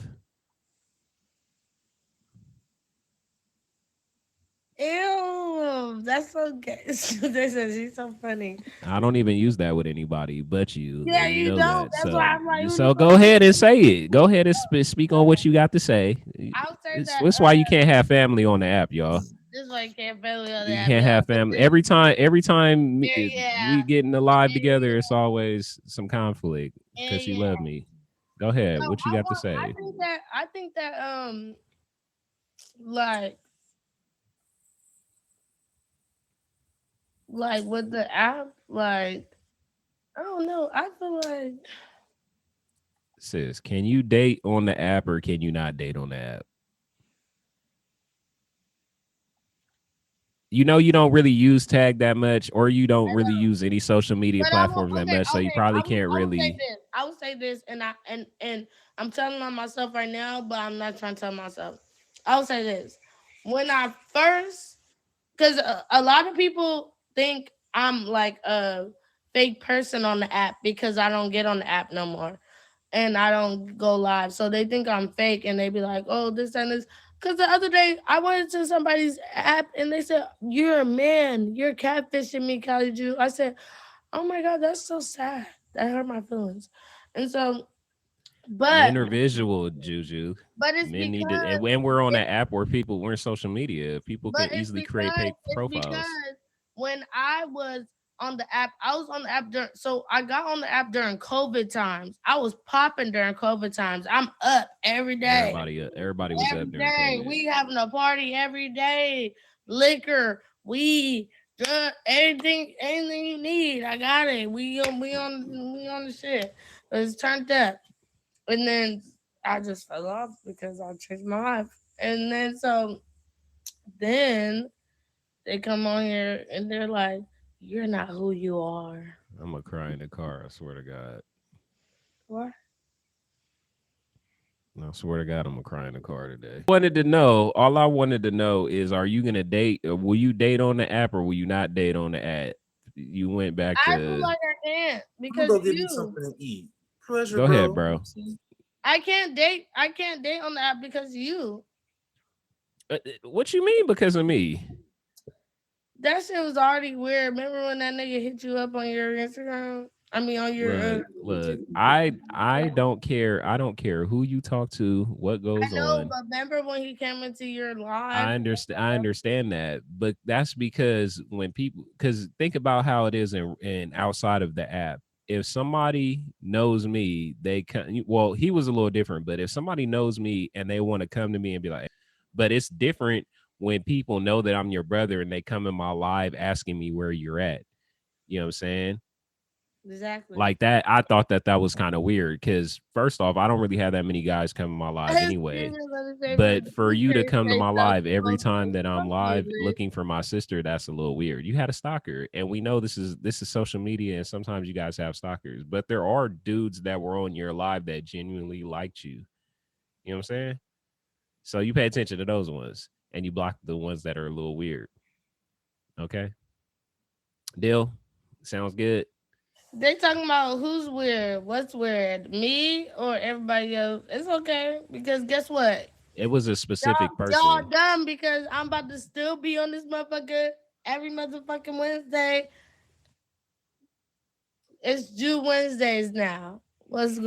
C: Ew, that's so gay. They said she's so funny.
A: I don't even use that with anybody but you,
C: Yeah,
A: and you
C: you
A: know
C: don't.
A: that.
C: That's why
A: So,
C: I'm like, who the
A: so
C: fuck?
A: go ahead and say it. Go ahead and speak on what you got to say.
C: I'll say
A: It's,
C: that.
A: it's why you can't have family on the app, y'all.
C: This way can't barely on
A: You
C: that,
A: can't have
C: yo.
A: family. Every time
C: Yeah,
A: we
C: yeah,
A: getting alive together, it's always some conflict
C: yeah,
A: because she
C: yeah.
A: love me. Go ahead.
C: So
A: What you got to
C: I
A: say?
C: think that like with the app, like I don't know. I feel like
A: Sis, can you date on the app or can you not date on the app? You don't really use Tag that much, or you don't really use any social media
C: but I will
A: platforms that
C: okay,
A: much, so you
C: okay.
A: probably can't
C: I will say
A: really.
C: this. I will say this, and I'm telling on myself right now, but I'm not trying to tell myself. I will say this. When I first, because a lot of people think I'm like a fake person on the app because I don't get on the app no more and I don't go live. So they think I'm fake and they be like, oh, this and this. Because the other day I went to somebody's app and they said, you're a man. You're catfishing me, Kylie Jew. I said, oh my God, that's so sad. That hurt my feelings. And so, but
A: Men are visual, Juju.
C: it's
A: Men need to,
C: because
A: and when we're on an app where we're in social media, people
C: But
A: can easily create fake
C: it's
A: profiles.
C: because when I was on the app, I was on the app during. So I got on the app during COVID times. I was popping during COVID times. I'm up every day.
A: Everybody was
C: Every
A: up during
C: day
A: COVID.
C: we having a party every day. Liquor, weed, drug, anything you need, I got it. We on the shit. It's turned up, and then I just fell off because I changed my life, and then they come on here and they're like, "You're not who you are."
A: I'm gonna cry in the car. I swear to God.
C: What?
A: I swear to God, I'm gonna cry in the car today. Wanted to know. All I wanted to know is, are you gonna date? Or will you date on the app, or will you not date on the app? You went back
C: I feel
A: to.
C: like I can't
B: I'm gonna
C: because
B: go get me
C: you.
B: something to eat. Pleasure,
A: Go ahead,
B: bro.
A: bro.
C: I can't date. I can't date on the app because you.
A: What you mean because of me?
C: That shit was already weird. Remember when that nigga hit you up on your Instagram? I mean, on your
A: Look. I don't care. I don't care who you talk to, what goes
C: I know,
A: on.
C: but remember when he came into your live?
A: I understand that, but that's because when people, because think about how it is in outside of the app. If somebody knows me, they can. Well, he was a little different, but if somebody knows me and they want to come to me and be like, but it's different when people know that I'm your brother and they come in my live asking me where you're at. You know what I'm saying?
C: Exactly.
A: Like that, I thought that was kind of weird because first off, I don't really have that many guys come in my live
C: Excuse
A: anyway.
C: me, let me say,
A: But for
C: you
A: you to
C: can't
A: come to
C: say
A: my
C: stuff
A: live every
C: supposed
A: time
C: to
A: that I'm
C: fuck you,
A: live
C: man.
A: looking for my sister, that's a little weird. You had a stalker, and we know this is social media, and sometimes you guys have stalkers. But there are dudes that were on your live that genuinely liked you. You know what I'm saying? So you pay attention to those ones, and you block the ones that are a little weird. Okay, deal. Sounds good.
C: They talking about who's weird, what's weird, me or everybody else. It's okay because guess what?
A: It was a
C: Y'all,
A: specific
C: y'all
A: person.
C: dumb because I'm about to still be on this motherfucker every motherfucking Wednesday. It's Jew Wednesdays now. What's